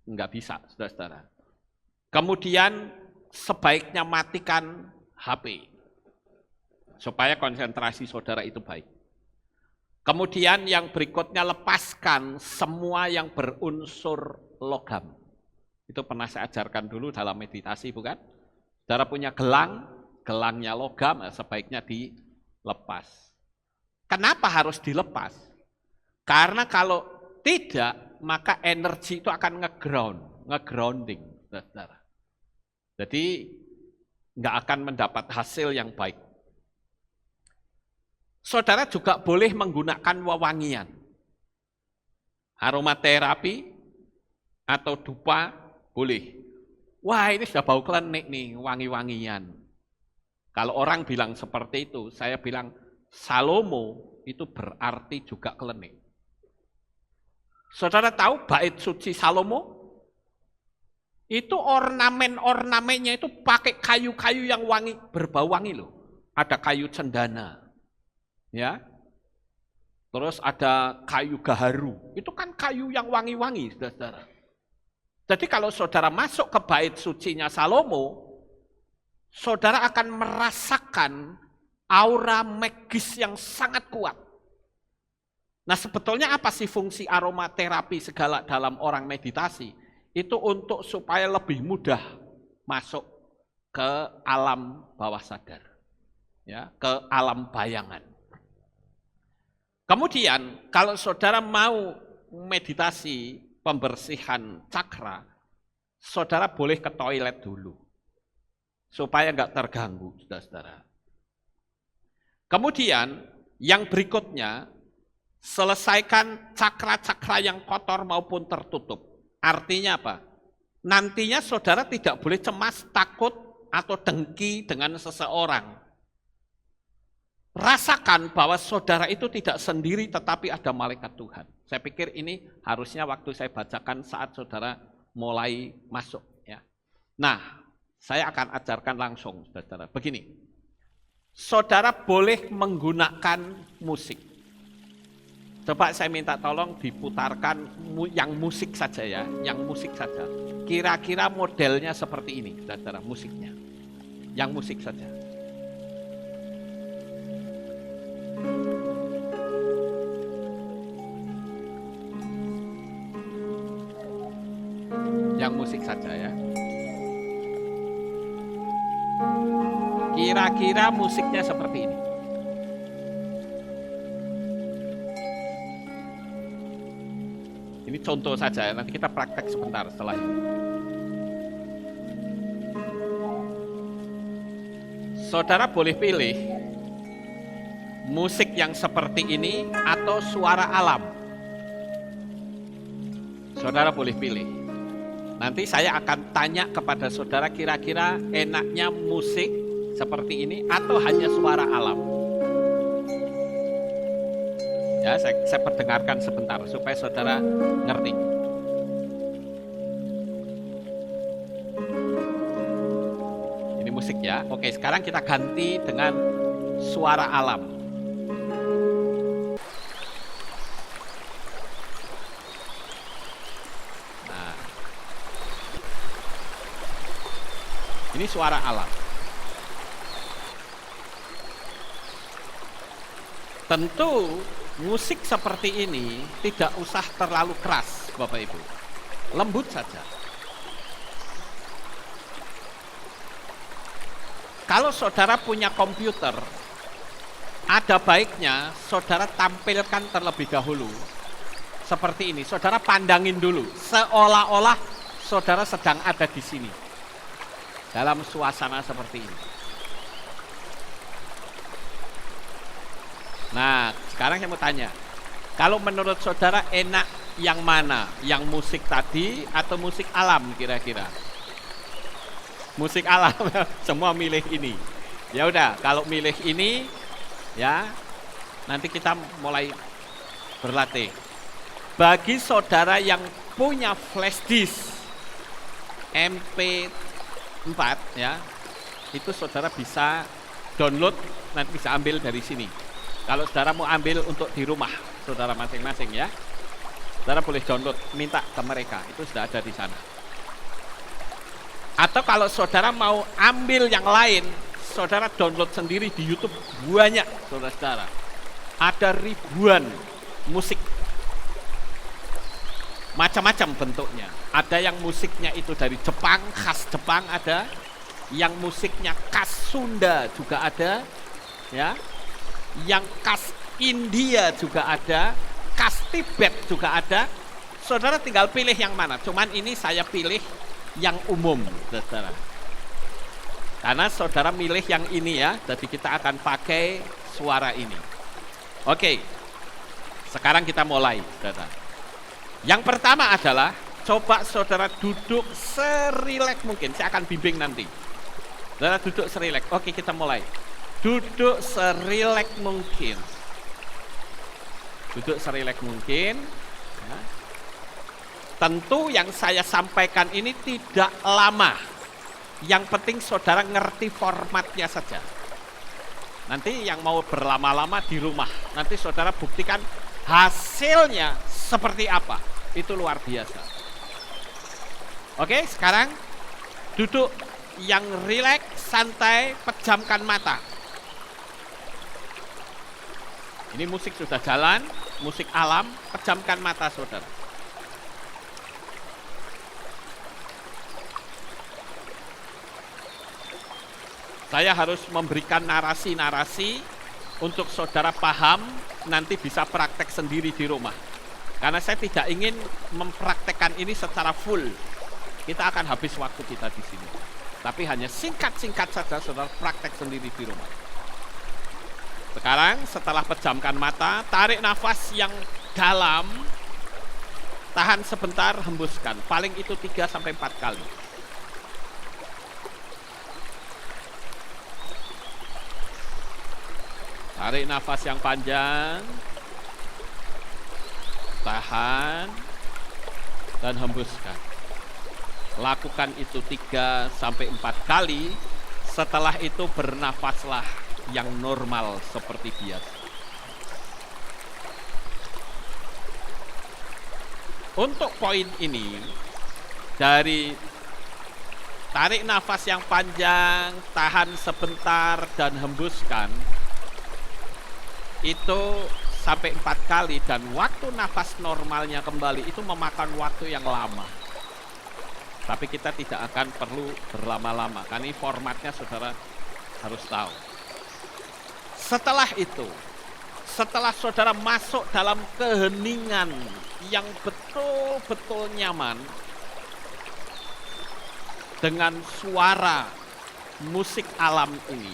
enggak bisa, saudara-saudara. Kemudian sebaiknya matikan HP, supaya konsentrasi saudara itu baik. Kemudian yang berikutnya, lepaskan semua yang berunsur logam. Itu pernah saya ajarkan dulu dalam meditasi, bukan? Saudara punya gelangnya logam, sebaiknya dilepas. Kenapa harus dilepas? Karena kalau tidak, maka energi itu akan ngegrounding, saudara. Jadi nggak akan mendapat hasil yang baik. Saudara juga boleh menggunakan wewangian, aromaterapi atau dupa boleh. Wah, ini sudah bau klenik nih, wangi-wangian. Kalau orang bilang seperti itu, saya bilang Salomo itu berarti juga klenik. Saudara tahu bait suci Salomo? Itu ornamen-ornamennya itu pakai kayu-kayu yang wangi, berbau wangi loh. Ada kayu cendana, ya. Terus ada kayu gaharu, itu kan kayu yang wangi-wangi, saudara. Jadi kalau saudara masuk ke bait sucinya Salomo, saudara akan merasakan aura magis yang sangat kuat. Nah sebetulnya apa sih fungsi aromaterapi segala dalam orang meditasi? Itu untuk supaya lebih mudah masuk ke alam bawah sadar, ya, ke alam bayangan. Kemudian kalau saudara mau meditasi pembersihan cakra, saudara boleh ke toilet dulu, supaya nggak terganggu, saudara-saudara. Kemudian yang berikutnya, selesaikan cakra-cakra yang kotor maupun tertutup. Artinya apa? Nantinya saudara tidak boleh cemas, takut, atau dengki dengan seseorang. Rasakan bahwa saudara itu tidak sendiri tetapi ada malaikat Tuhan. Saya pikir ini harusnya waktu saya bacakan saat saudara mulai masuk. Ya. Nah, saya akan ajarkan langsung, saudara. Begini, saudara boleh menggunakan musik. Coba saya minta tolong diputarkan yang musik saja ya, yang musik saja. Kira-kira modelnya seperti ini, saudara, musiknya. Yang musik saja. Yang musik saja ya. Kira-kira musiknya seperti ini. Ini contoh saja, nanti kita praktek sebentar setelah ini. Saudara boleh pilih musik yang seperti ini atau suara alam. Saudara boleh pilih. Nanti saya akan tanya kepada saudara kira-kira enaknya musik seperti ini atau hanya suara alam. Ya, saya perdengarkan sebentar supaya saudara ngerti. Ini musik ya. Oke, sekarang kita ganti dengan suara alam. Nah, ini suara alam. Tentu musik seperti ini tidak usah terlalu keras, Bapak Ibu. Lembut saja. Kalau saudara punya komputer, ada baiknya saudara tampilkan terlebih dahulu. Seperti ini, saudara pandangin dulu. Seolah-olah saudara sedang ada di sini. Dalam suasana seperti ini. Nah, sekarang saya mau tanya, kalau menurut saudara enak yang mana? Yang musik tadi atau musik alam kira-kira? Musik alam, semua milih ini. Ya udah, kalau milih ini, ya nanti kita mulai berlatih. Bagi saudara yang punya flash disk MP4, ya, itu saudara bisa download, nanti bisa ambil dari sini. Kalau saudara mau ambil untuk di rumah saudara masing-masing ya, saudara boleh download, minta ke mereka, itu sudah ada di sana. Atau kalau saudara mau ambil yang lain, saudara download sendiri di YouTube, banyak saudara-saudara. Ada ribuan musik, macam-macam bentuknya. Ada yang musiknya itu dari Jepang, khas Jepang ada, yang musiknya khas Sunda juga ada, ya. Yang khas India juga ada, khas Tibet juga ada. Saudara tinggal pilih yang mana. Cuman ini saya pilih yang umum, saudara. Karena saudara milih yang ini ya, jadi kita akan pakai suara ini. Oke, sekarang kita mulai, saudara. Yang pertama adalah coba saudara duduk serileks mungkin. Saya akan bimbing nanti. Saudara duduk serileks. Oke, kita mulai. Duduk serileks mungkin. Duduk serileks mungkin. Ya. Tentu yang saya sampaikan ini tidak lama. Yang penting saudara ngerti formatnya saja. Nanti yang mau berlama-lama di rumah, nanti saudara buktikan hasilnya seperti apa. Itu luar biasa. Oke, sekarang duduk yang rileks, santai, pejamkan mata. Ini musik sudah jalan, musik alam, pejamkan mata saudara. Saya harus memberikan narasi-narasi untuk saudara paham, nanti bisa praktek sendiri di rumah. Karena saya tidak ingin mempraktekkan ini secara full. Kita akan habis waktu kita di sini. Tapi hanya singkat-singkat saja saudara praktek sendiri di rumah. Sekarang setelah pejamkan mata, tarik nafas yang dalam, tahan sebentar, hembuskan. Paling itu 3-4 kali. Tarik nafas yang panjang, tahan, dan hembuskan. Lakukan itu 3-4 kali, setelah itu bernafaslah yang normal seperti biasa. Untuk poin ini, dari tarik nafas yang panjang, tahan sebentar, dan hembuskan, itu sampai 4 kali, dan waktu nafas normalnya kembali itu memakan waktu yang lama. Tapi kita tidak akan perlu berlama-lama, karena ini formatnya saudara harus tahu. Setelah itu, setelah saudara masuk dalam keheningan yang betul-betul nyaman, dengan suara musik alam ini,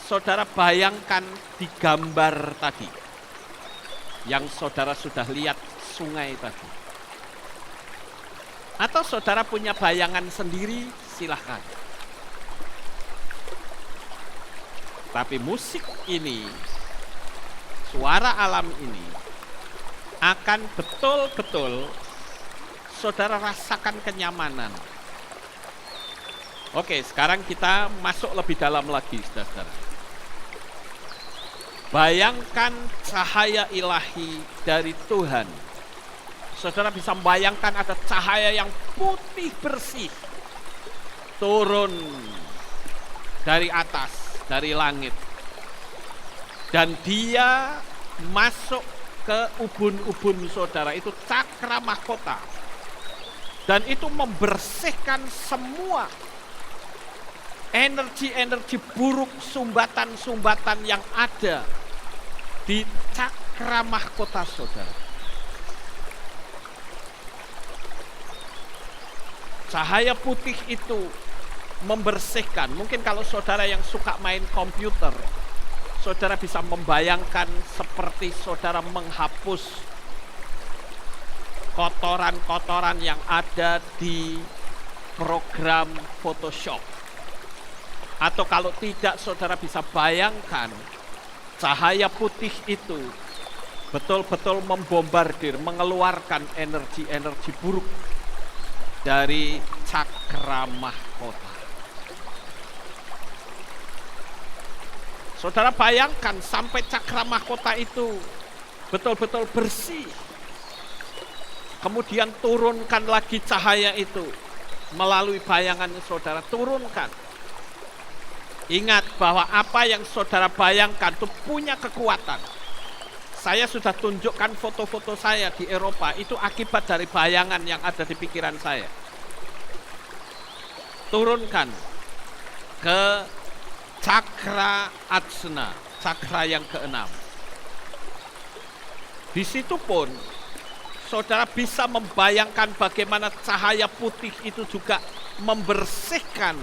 saudara bayangkan di gambar tadi, yang saudara sudah lihat sungai tadi. Atau saudara punya bayangan sendiri, silahkan. Tapi musik ini, suara alam ini, akan betul-betul saudara rasakan kenyamanan. Oke, sekarang kita masuk lebih dalam lagi, saudara. Bayangkan cahaya ilahi dari Tuhan. Saudara bisa membayangkan ada cahaya yang putih bersih turun dari atas, dari langit. Dan dia masuk ke ubun-ubun saudara, itu cakra mahkota. Dan itu membersihkan semua energi-energi buruk, sumbatan-sumbatan yang ada di cakra mahkota saudara. Cahaya putih itu membersihkan. Mungkin kalau saudara yang suka main komputer, saudara bisa membayangkan seperti saudara menghapus kotoran-kotoran yang ada di program Photoshop. Atau kalau tidak, saudara bisa bayangkan cahaya putih itu betul-betul membombardir, mengeluarkan energi-energi buruk dari cakra mahkota. Saudara bayangkan sampai cakra mahkota itu betul-betul bersih. Kemudian turunkan lagi cahaya itu melalui bayangan saudara, turunkan. Ingat bahwa apa yang saudara bayangkan itu punya kekuatan. Saya sudah tunjukkan foto-foto saya di Eropa, itu akibat dari bayangan yang ada di pikiran saya. Turunkan ke cakra adsna, cakra yang keenam. Di situ pun saudara bisa membayangkan bagaimana cahaya putih itu juga membersihkan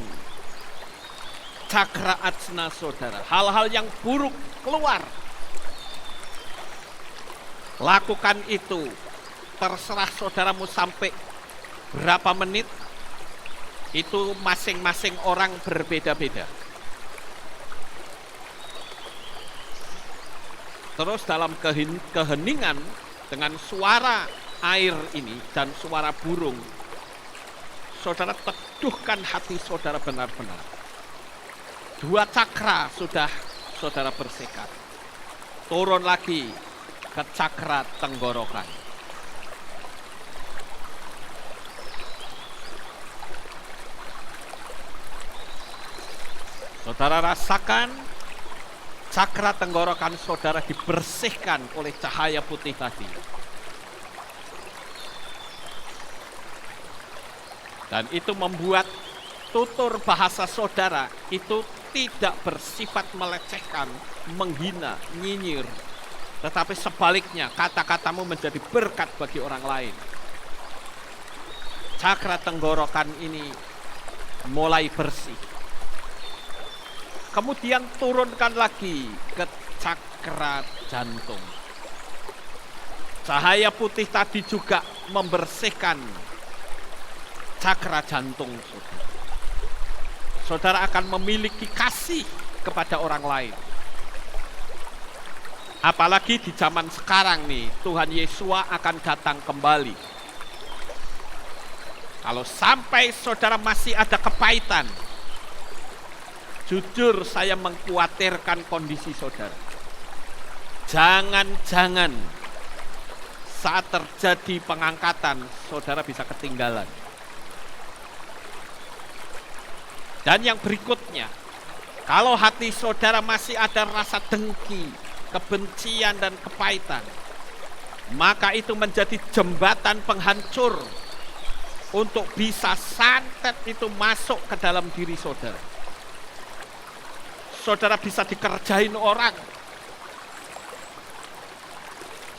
cakra adsna saudara. Hal-hal yang buruk keluar. Lakukan itu. Terserah saudaramu sampai berapa menit. Itu masing-masing orang berbeda-beda. Terus dalam keheningan dengan suara air ini dan suara burung, saudara teduhkan hati saudara benar-benar. 2 cakra sudah saudara bersihkan. Turun lagi ke cakra tenggorokan. Saudara rasakan cakra tenggorokan saudara dibersihkan oleh cahaya putih tadi. Dan itu membuat tutur bahasa saudara itu tidak bersifat melecehkan, menghina, nyinyir. Tetapi sebaliknya, kata-katamu menjadi berkat bagi orang lain. Cakra tenggorokan ini mulai bersih. Kemudian turunkan lagi ke cakra jantung. Cahaya putih tadi juga membersihkan cakra jantung saudara. Saudara akan memiliki kasih kepada orang lain. Apalagi di zaman sekarang nih, Tuhan Yesus akan datang kembali. Kalau sampai saudara masih ada kepahitan, jujur saya mengkhawatirkan kondisi saudara. Jangan-jangan saat terjadi pengangkatan, saudara bisa ketinggalan. Dan yang berikutnya, kalau hati saudara masih ada rasa dengki, kebencian dan kepahitan, maka itu menjadi jembatan penghancur untuk bisa santet itu masuk ke dalam diri saudara. Saudara bisa dikerjain orang.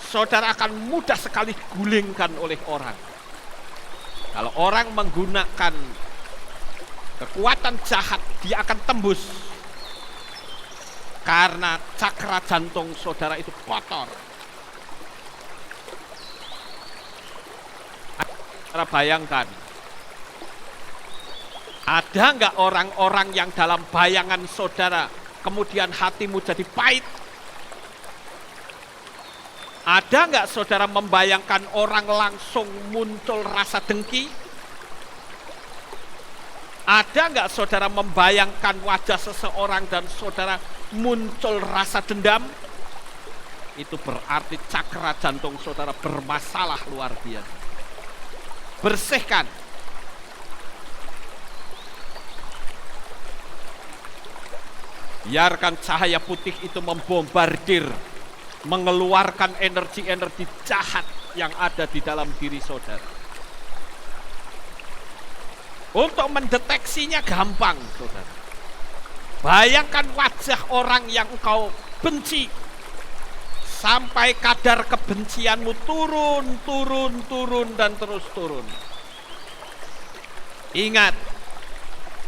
Saudara akan mudah sekali gulingkan oleh orang. Kalau orang menggunakan kekuatan jahat, dia akan tembus. Karena cakra jantung saudara itu kotor. Saudara bayangkan, ada nggak orang-orang yang dalam bayangan saudara kemudian hatimu jadi pahit? Ada nggak saudara membayangkan orang langsung muncul rasa dengki? Ada nggak saudara membayangkan wajah seseorang dan saudara muncul rasa dendam? Itu berarti cakra jantung saudara bermasalah luar biasa. Bersihkan. Biarkan cahaya putih itu membombardir, mengeluarkan energi-energi jahat yang ada di dalam diri saudara. Untuk mendeteksinya gampang, saudara. Bayangkan wajah orang yang engkau benci, sampai kadar kebencianmu turun, dan terus turun. Ingat,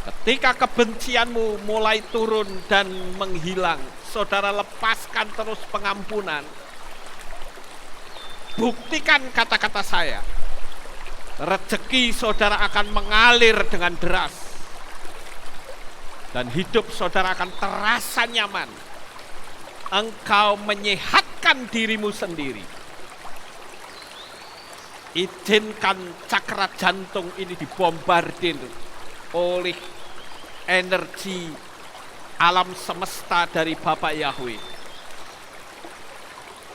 ketika kebencianmu mulai turun dan menghilang, saudara lepaskan terus pengampunan. Buktikan kata-kata saya. Rezeki saudara akan mengalir dengan deras. Dan hidup saudara akan terasa nyaman. Engkau menyehatkan dirimu sendiri. Izinkan cakra jantung ini dibombardir oleh energi alam semesta dari Bapa Yahweh.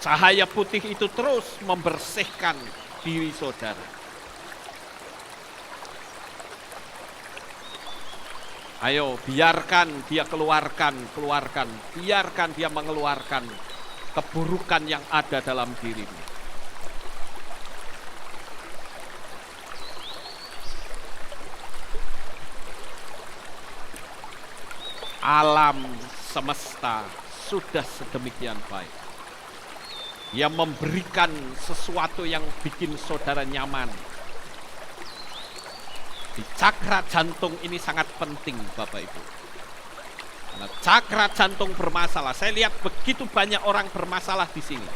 Cahaya putih itu terus membersihkan diri saudara. Ayo, biarkan dia keluarkan. Biarkan dia mengeluarkan keburukan yang ada dalam dirimu. Alam semesta sudah sedemikian baik. Dia memberikan sesuatu yang bikin saudara nyaman. Di cakra jantung ini sangat penting, Bapak Ibu. Karena cakra jantung bermasalah. Saya lihat begitu banyak orang bermasalah di sini.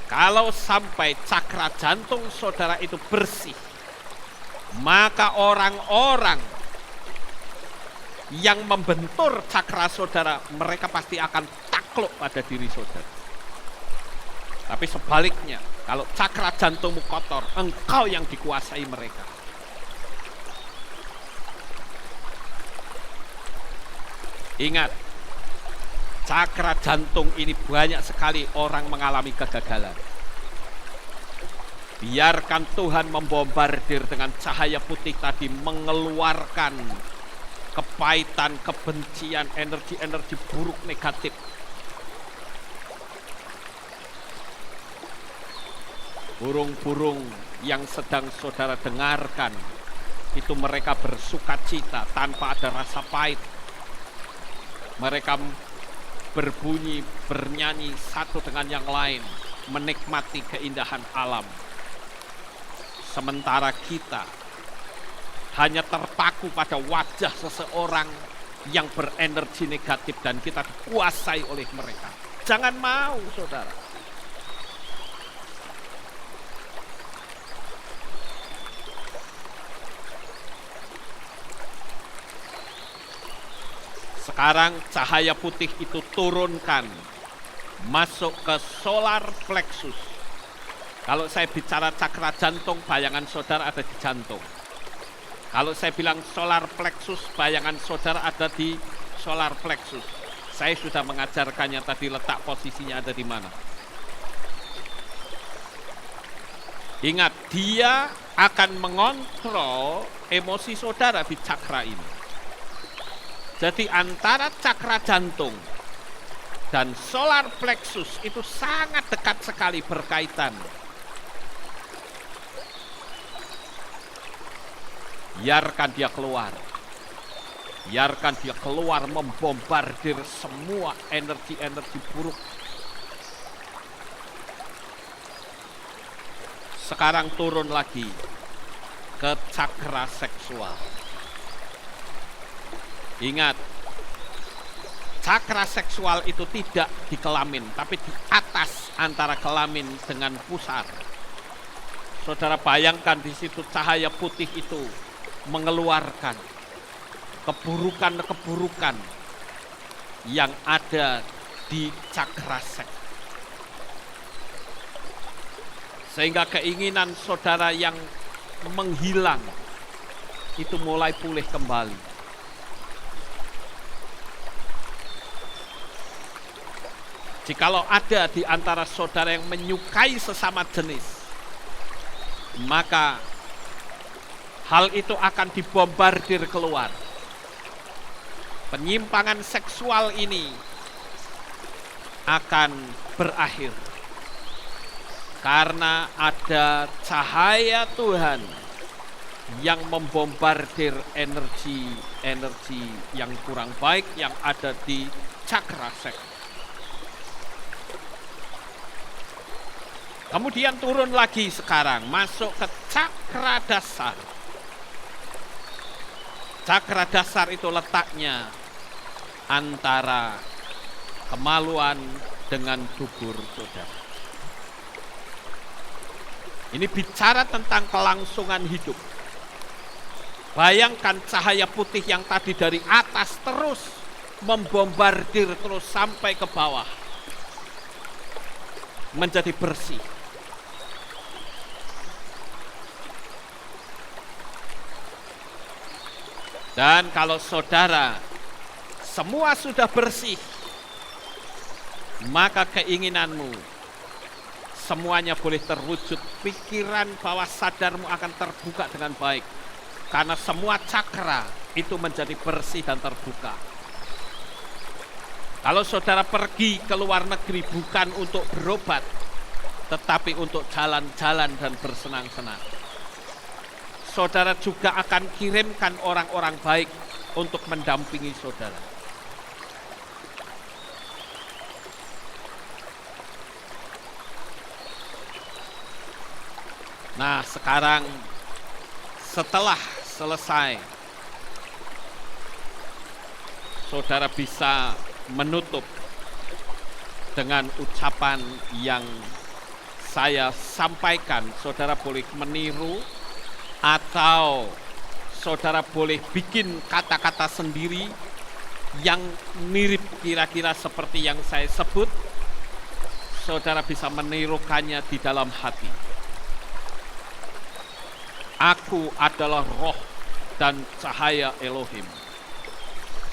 Kalau sampai cakra jantung saudara itu bersih, maka orang-orang yang membentur cakra saudara, mereka pasti akan takluk pada diri saudara. Tapi sebaliknya, kalau cakra jantungmu kotor, engkau yang dikuasai mereka. Ingat, cakra jantung ini banyak sekali orang mengalami kegagalan. Biarkan Tuhan membombardir dengan cahaya putih tadi, mengeluarkan kepahitan, kebencian, energi-energi buruk negatif. Burung-burung yang sedang saudara dengarkan, itu mereka bersuka cita tanpa ada rasa pahit. Mereka berbunyi, bernyanyi satu dengan yang lain, menikmati keindahan alam. Sementara kita hanya terpaku pada wajah seseorang yang berenergi negatif dan kita dikuasai oleh mereka. Jangan mau, saudara. Sekarang cahaya putih itu turunkan, masuk ke solar plexus. Kalau saya bicara cakra jantung, bayangan saudara ada di jantung. Kalau saya bilang solar plexus, bayangan saudara ada di solar plexus. Saya sudah mengajarkannya tadi, letak posisinya ada di mana. Ingat, dia akan mengontrol emosi saudara di cakra ini. Jadi antara cakra jantung dan solar plexus itu sangat dekat sekali berkaitan. Biarkan dia keluar. Biarkan dia keluar membombardir semua energi-energi buruk. Sekarang turun lagi ke cakra seksual. Ingat, Cakra seksual itu tidak di kelamin, tapi di atas antara kelamin dengan pusar. Saudara bayangkan di situ cahaya putih itu mengeluarkan keburukan-keburukan yang ada di cakra seks. Sehingga keinginan saudara yang menghilang itu mulai pulih kembali. Jikalau ada di antara saudara yang menyukai sesama jenis, maka hal itu akan dibombardir keluar. Penyimpangan seksual ini akan berakhir. Karena ada cahaya Tuhan yang membombardir energi yang kurang baik yang ada di cakra seks. Kemudian turun lagi sekarang, masuk ke cakra dasar. Cakra dasar itu letaknya antara kemaluan dengan dubur saudara. Ini bicara tentang kelangsungan hidup. Bayangkan cahaya putih yang tadi dari atas terus membombardir terus sampai ke bawah. Menjadi bersih. Dan kalau saudara semua sudah bersih, maka keinginanmu semuanya boleh terwujud. Pikiran bawah sadarmu akan terbuka dengan baik. Karena semua cakra itu menjadi bersih dan terbuka. Kalau saudara pergi ke luar negeri bukan untuk berobat, tetapi untuk jalan-jalan dan bersenang-senang. Saudara juga akan kirimkan orang-orang baik untuk mendampingi saudara. Nah, sekarang setelah selesai, saudara bisa menutup dengan ucapan yang saya sampaikan. Saudara boleh meniru atau saudara boleh bikin kata-kata sendiri yang mirip kira-kira seperti yang saya sebut. Saudara bisa menirukannya di dalam hati. Aku adalah roh dan cahaya Elohim.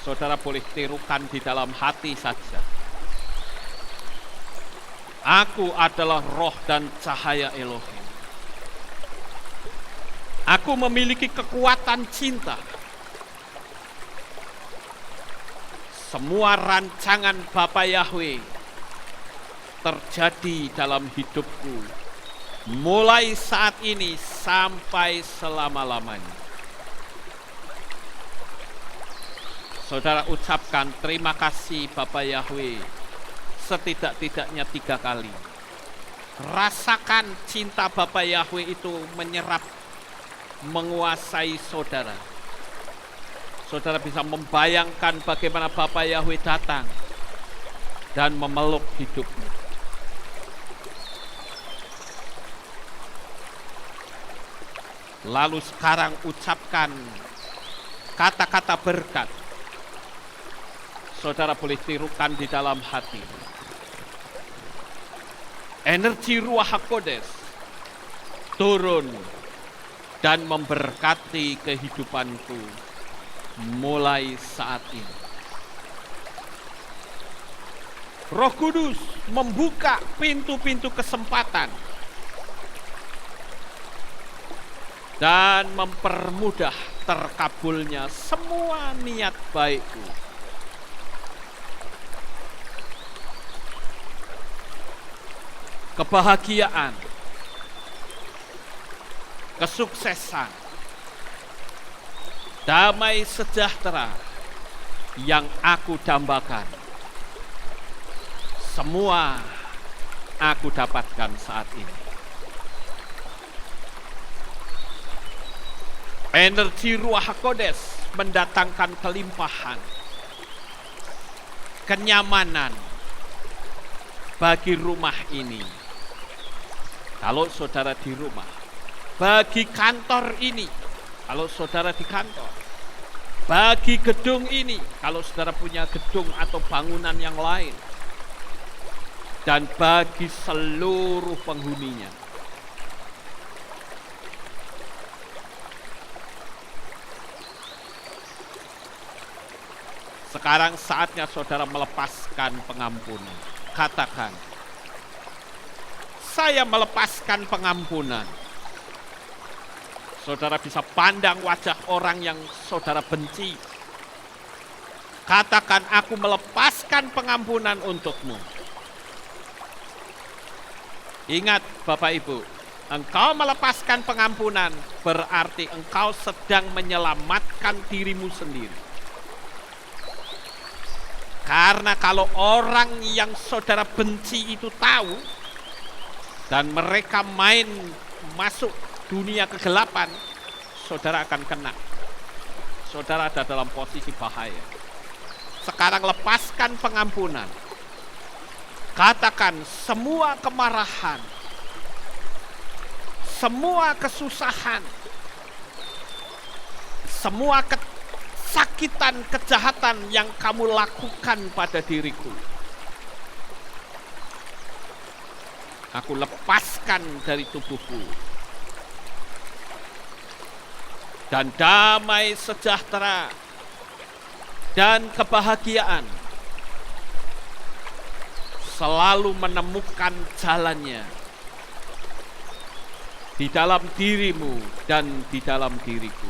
Saudara boleh tirukan di dalam hati saja. Aku adalah roh dan cahaya Elohim. Aku memiliki kekuatan cinta. Semua rancangan Bapa Yahweh terjadi dalam hidupku, mulai saat ini sampai selama-lamanya. Saudara ucapkan terima kasih Bapa Yahweh setidak-tidaknya 3 kali. Rasakan cinta Bapa Yahweh itu menyerap, menguasai saudara. Saudara bisa membayangkan bagaimana Bapa Yahweh datang dan memeluk hidupmu. Lalu sekarang ucapkan kata-kata berkat. Saudara boleh tirukan di dalam hati. Energi Ruach HaKodes turun dan memberkati kehidupanku mulai saat ini. Roh Kudus membuka pintu-pintu kesempatan dan mempermudah terkabulnya semua niat baikku. Kebahagiaan, kesuksesan, damai sejahtera yang aku dambakan, semua aku dapatkan saat ini. Energi Ruach HaKodes mendatangkan kelimpahan, kenyamanan bagi rumah ini. Kalau saudara di rumah, bagi kantor ini, kalau saudara di kantor, bagi gedung ini, kalau saudara punya gedung atau bangunan yang lain, dan bagi seluruh penghuninya. Sekarang saatnya saudara melepaskan pengampunan. Katakan, saya melepaskan pengampunan. Saudara bisa pandang wajah orang yang saudara benci. Katakan, aku melepaskan pengampunan untukmu. Ingat Bapak Ibu, engkau melepaskan pengampunan berarti engkau sedang menyelamatkan dirimu sendiri. Karena kalau orang yang saudara benci itu tahu dan mereka main masuk dunia kegelapan, saudara akan kena. Saudara ada dalam posisi bahaya. Sekarang lepaskan pengampunan. Katakan, semua kemarahan, semua kesusahan, semua kesakitan, kejahatan yang kamu lakukan pada diriku, aku lepaskan dari tubuhku. Dan damai sejahtera dan kebahagiaan selalu menemukan jalannya di dalam dirimu dan di dalam diriku.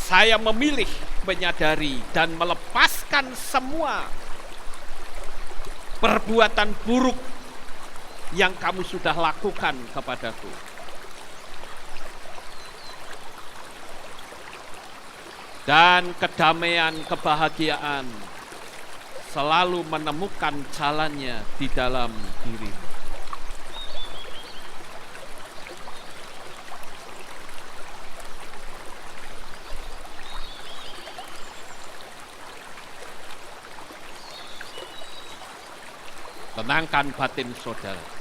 Saya memilih menyadari dan melepaskan semua perbuatan buruk yang kamu sudah lakukan kepadaku. Dan kedamaian, kebahagiaan selalu menemukan jalannya di dalam diri. Tenangkan batin saudara.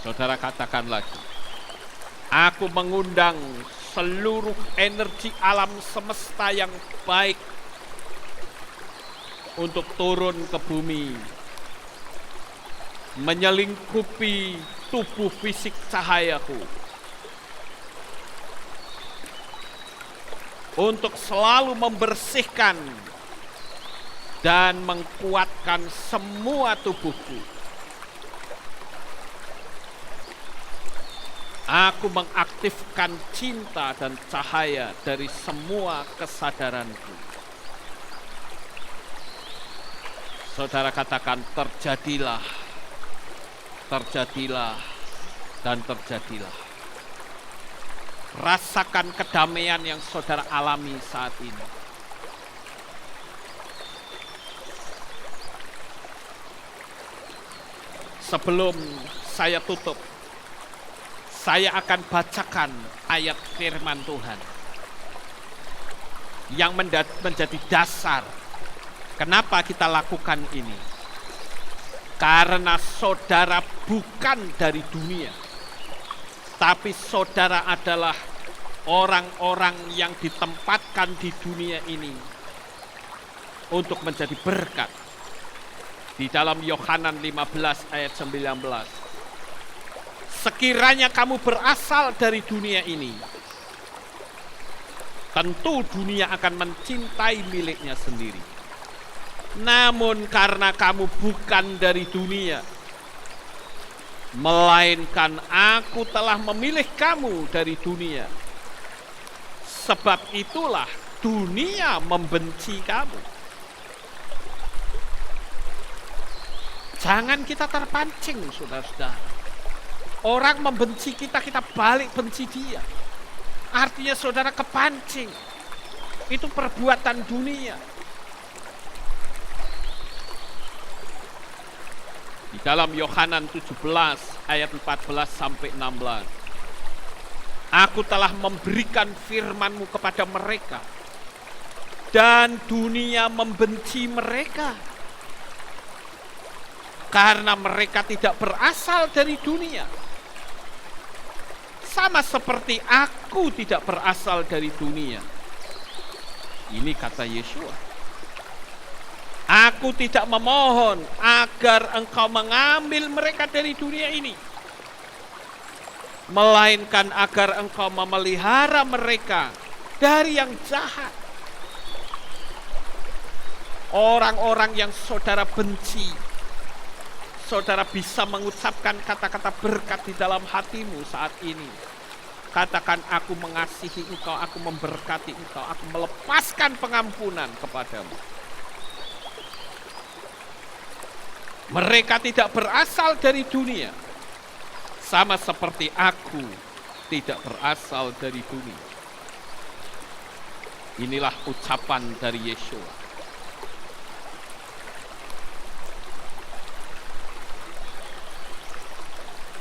Saudara katakan lagi, aku mengundang seluruh energi alam semesta yang baik untuk turun ke bumi, menyelingkupi tubuh fisik cahayaku, untuk selalu membersihkan dan menguatkan semua tubuhku. Aku mengaktifkan cinta dan cahaya dari semua kesadaranku. Saudara katakan, terjadilah, terjadilah, dan terjadilah. Rasakan kedamaian yang saudara alami saat ini. Sebelum saya tutup, saya akan bacakan ayat firman Tuhan yang menjadi dasar kenapa kita lakukan ini. Karena saudara bukan dari dunia, tapi saudara adalah orang-orang yang ditempatkan di dunia ini untuk menjadi berkat. Di dalam Yohanan 15 ayat 19. Sekiranya kamu berasal dari dunia ini, tentu dunia akan mencintai miliknya sendiri. Namun karena kamu bukan dari dunia, melainkan aku telah memilih kamu dari dunia, sebab itulah dunia membenci kamu. Jangan kita terpancing, saudara-saudara. Orang membenci kita, kita balik benci dia. Artinya saudara kepancing. Itu perbuatan dunia. Di dalam Yohanan 17 ayat 14 sampai 16. Aku telah memberikan firman-Mu kepada mereka, dan dunia membenci mereka, karena mereka tidak berasal dari dunia, sama seperti aku tidak berasal dari dunia. Ini kata Yeshua. Aku tidak memohon agar engkau mengambil mereka dari dunia ini, melainkan agar engkau memelihara mereka dari yang jahat. Orang-orang yang saudara benci, saudara bisa mengucapkan kata-kata berkat di dalam hatimu saat ini. Katakan, aku mengasihi engkau, aku memberkati engkau, aku melepaskan pengampunan kepadamu. Mereka tidak berasal dari dunia, sama seperti aku tidak berasal dari dunia. Inilah ucapan dari Yeshua.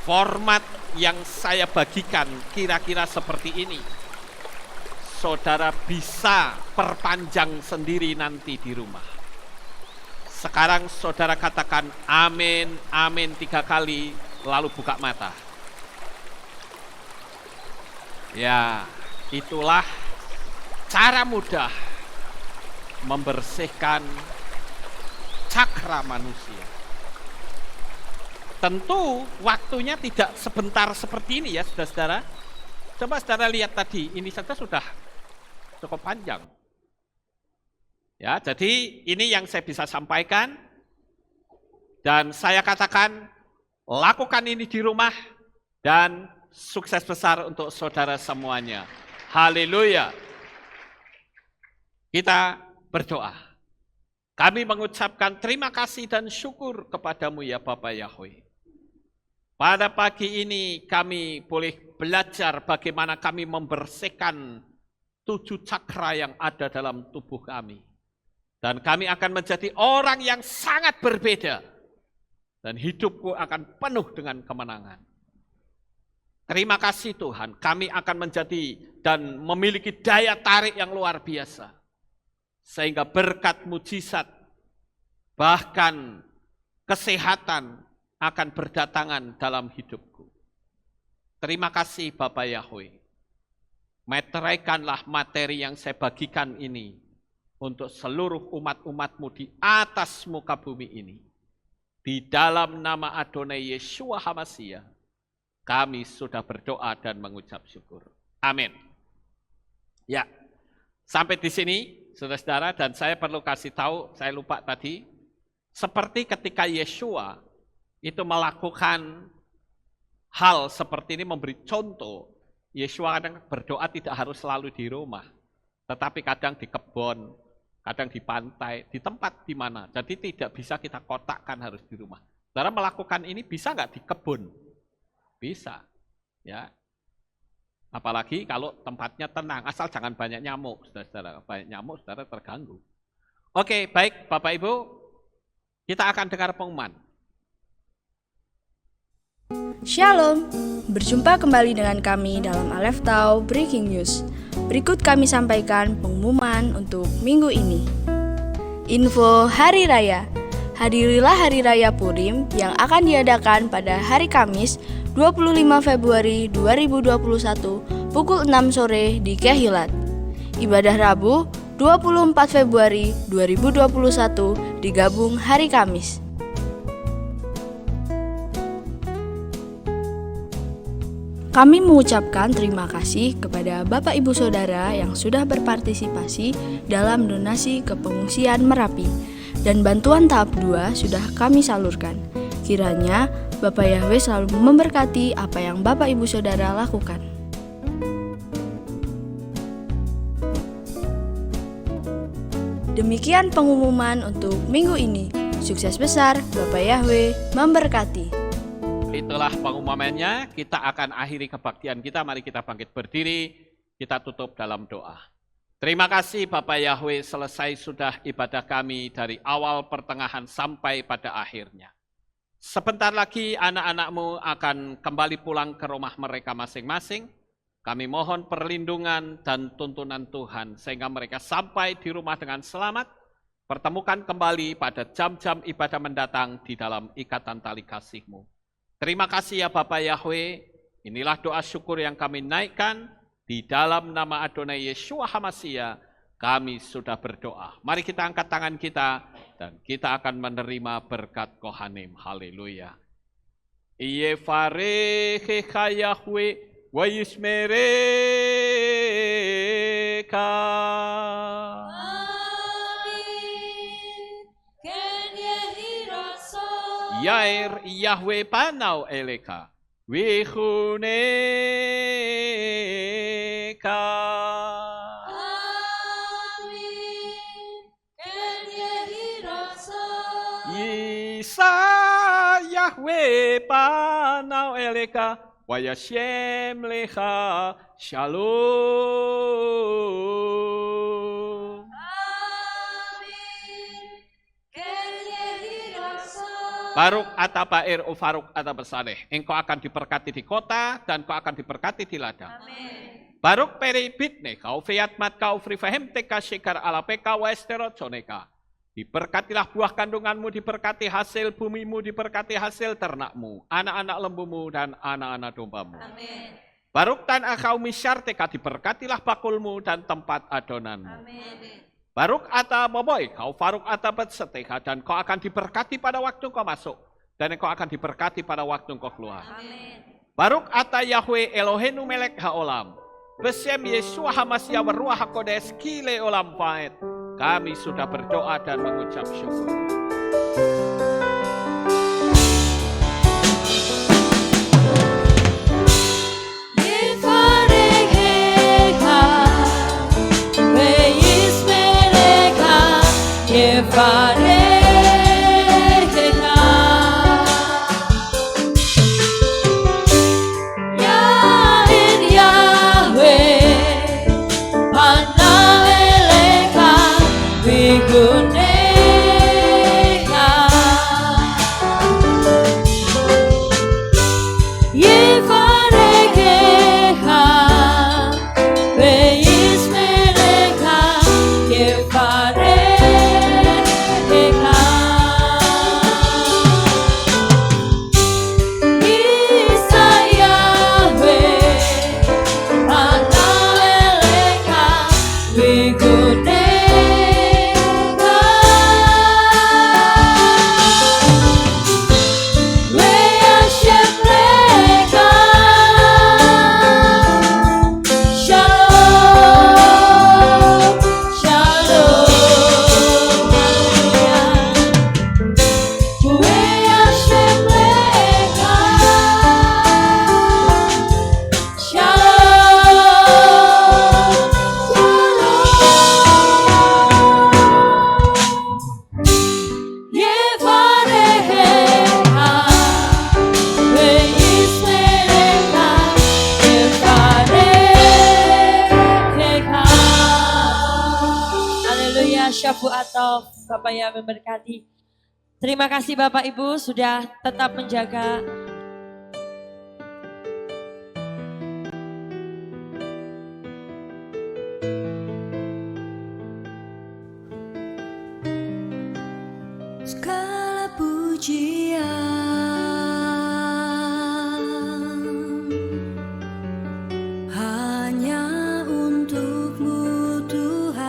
Format yang saya bagikan kira-kira seperti ini. Saudara bisa perpanjang sendiri nanti di rumah. Sekarang saudara katakan amin, amin 3 kali, lalu buka mata. Ya, itulah cara mudah membersihkan cakra manusia. Tentu waktunya tidak sebentar seperti ini ya saudara-saudara. Coba saudara lihat tadi, ini saja sudah cukup panjang. Ya, jadi ini yang saya bisa sampaikan. Dan saya katakan, lakukan ini di rumah dan sukses besar untuk saudara semuanya. Haleluya. Kita berdoa. Kami mengucapkan terima kasih dan syukur kepadamu ya Bapa Yahweh. Pada pagi ini kami boleh belajar bagaimana kami membersihkan 7 cakra yang ada dalam tubuh kami. Dan kami akan menjadi orang yang sangat berbeda. Dan hidupku akan penuh dengan kemenangan. Terima kasih Tuhan, kami akan menjadi dan memiliki daya tarik yang luar biasa. Sehingga berkat mujizat, bahkan kesehatan akan berdatangan dalam hidupku. Terima kasih Bapak Yahweh. Meteraikanlah materi yang saya bagikan ini untuk seluruh umat-umat-Mu di atas muka bumi ini. Di dalam nama Adonai Yeshua HaMashiach, kami sudah berdoa dan mengucap syukur. Amin. Ya, sampai di sini, saudara-saudara, dan saya perlu kasih tahu, saya lupa tadi, seperti ketika Yeshua itu melakukan hal seperti ini, memberi contoh, Yeshua kadang berdoa tidak harus selalu di rumah, tetapi kadang di kebun, kadang di pantai, di tempat di mana. Jadi tidak bisa kita kotakkan harus di rumah. Saudara melakukan ini bisa nggak di kebun? Bisa, ya. Apalagi kalau tempatnya tenang, asal jangan banyak nyamuk, saudara. Banyak nyamuk, saudara terganggu. Oke, baik, Bapak Ibu, kita akan dengar pengumuman. Shalom, berjumpa kembali dengan kami dalam Aleph Tau Breaking News. Berikut kami sampaikan pengumuman untuk minggu ini. Info Hari Raya. Hadirilah Hari Raya Purim yang akan diadakan pada hari Kamis 25 Februari 2021 pukul 6 sore di Kehilat. Ibadah Rabu 24 Februari 2021 digabung hari Kamis. Kami mengucapkan terima kasih kepada Bapak Ibu Saudara yang sudah berpartisipasi dalam donasi ke pengungsian Merapi, dan bantuan tahap 2 sudah kami salurkan. Kiranya Bapak Yahweh selalu memberkati apa yang Bapak Ibu Saudara lakukan. Demikian pengumuman untuk minggu ini. Sukses besar, Bapak Yahweh memberkati. Itulah pengumumannya, kita akan akhiri kebaktian kita, mari kita bangkit berdiri, kita tutup dalam doa. Terima kasih Bapak Yahweh, selesai sudah ibadah kami dari awal pertengahan sampai pada akhirnya. Sebentar lagi anak-anakmu akan kembali pulang ke rumah mereka masing-masing. Kami mohon perlindungan dan tuntunan Tuhan sehingga mereka sampai di rumah dengan selamat, pertemukan kembali pada jam-jam ibadah mendatang di dalam ikatan tali kasih-Mu. Terima kasih ya Bapa Yahweh, inilah doa syukur yang kami naikkan di dalam nama Adonai Yeshua HaMashiach. Kami sudah berdoa. Mari kita angkat tangan kita dan kita akan menerima berkat Kohanim. Haleluya. Yevarechecha Yahweh wa yishmereka. Yair Yahweh panau eleka wihuneka. Isa Yahweh panau eleka wa yashem lecha shalom. Baruk ata Bair ufaruk ata besaleh. Engkau akan diberkati di kota dan kau akan diberkati di ladang. Amin. Baruk peri bitne kau fiat mat kau frifahem teka shikar ala peka wa esterotjoneka. Diberkatilah buah kandunganmu, diberkati hasil bumimu, diberkati hasil ternakmu, anak-anak lembumu dan anak-anak dombamu. Amin. Baruk tan akau misyarteka, diberkatilah bakulmu dan tempat adonanmu. Amin. Baruk ata boboy, kau faruk ata betseteha, dan kau akan diberkati pada waktu kau masuk, dan kau akan diberkati pada waktu kau keluar. Amin. Baruk ata Yahweh Elohenu melek haolam, besem Yeshua HaMashiach beruah hakodes kile olam faed. Kami sudah berdoa dan mengucap syukur. Atau Bapak yang memberkati. Terima kasih Bapak Ibu sudah tetap menjaga segala pujian hanya untukmu Tuhan,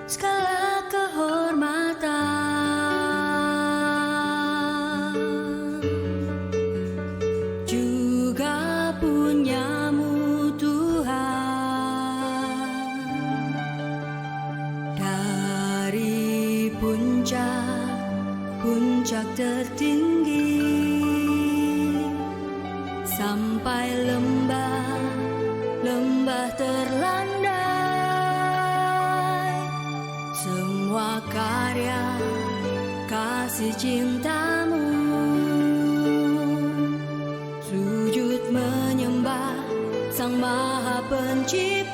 segala kehormatan juga punyamu Tuhan. Dari puncak tertinggi sampai lembah terlandai, semua karya kasih cintamu, sujud menyembah Sang Maha Pencipta.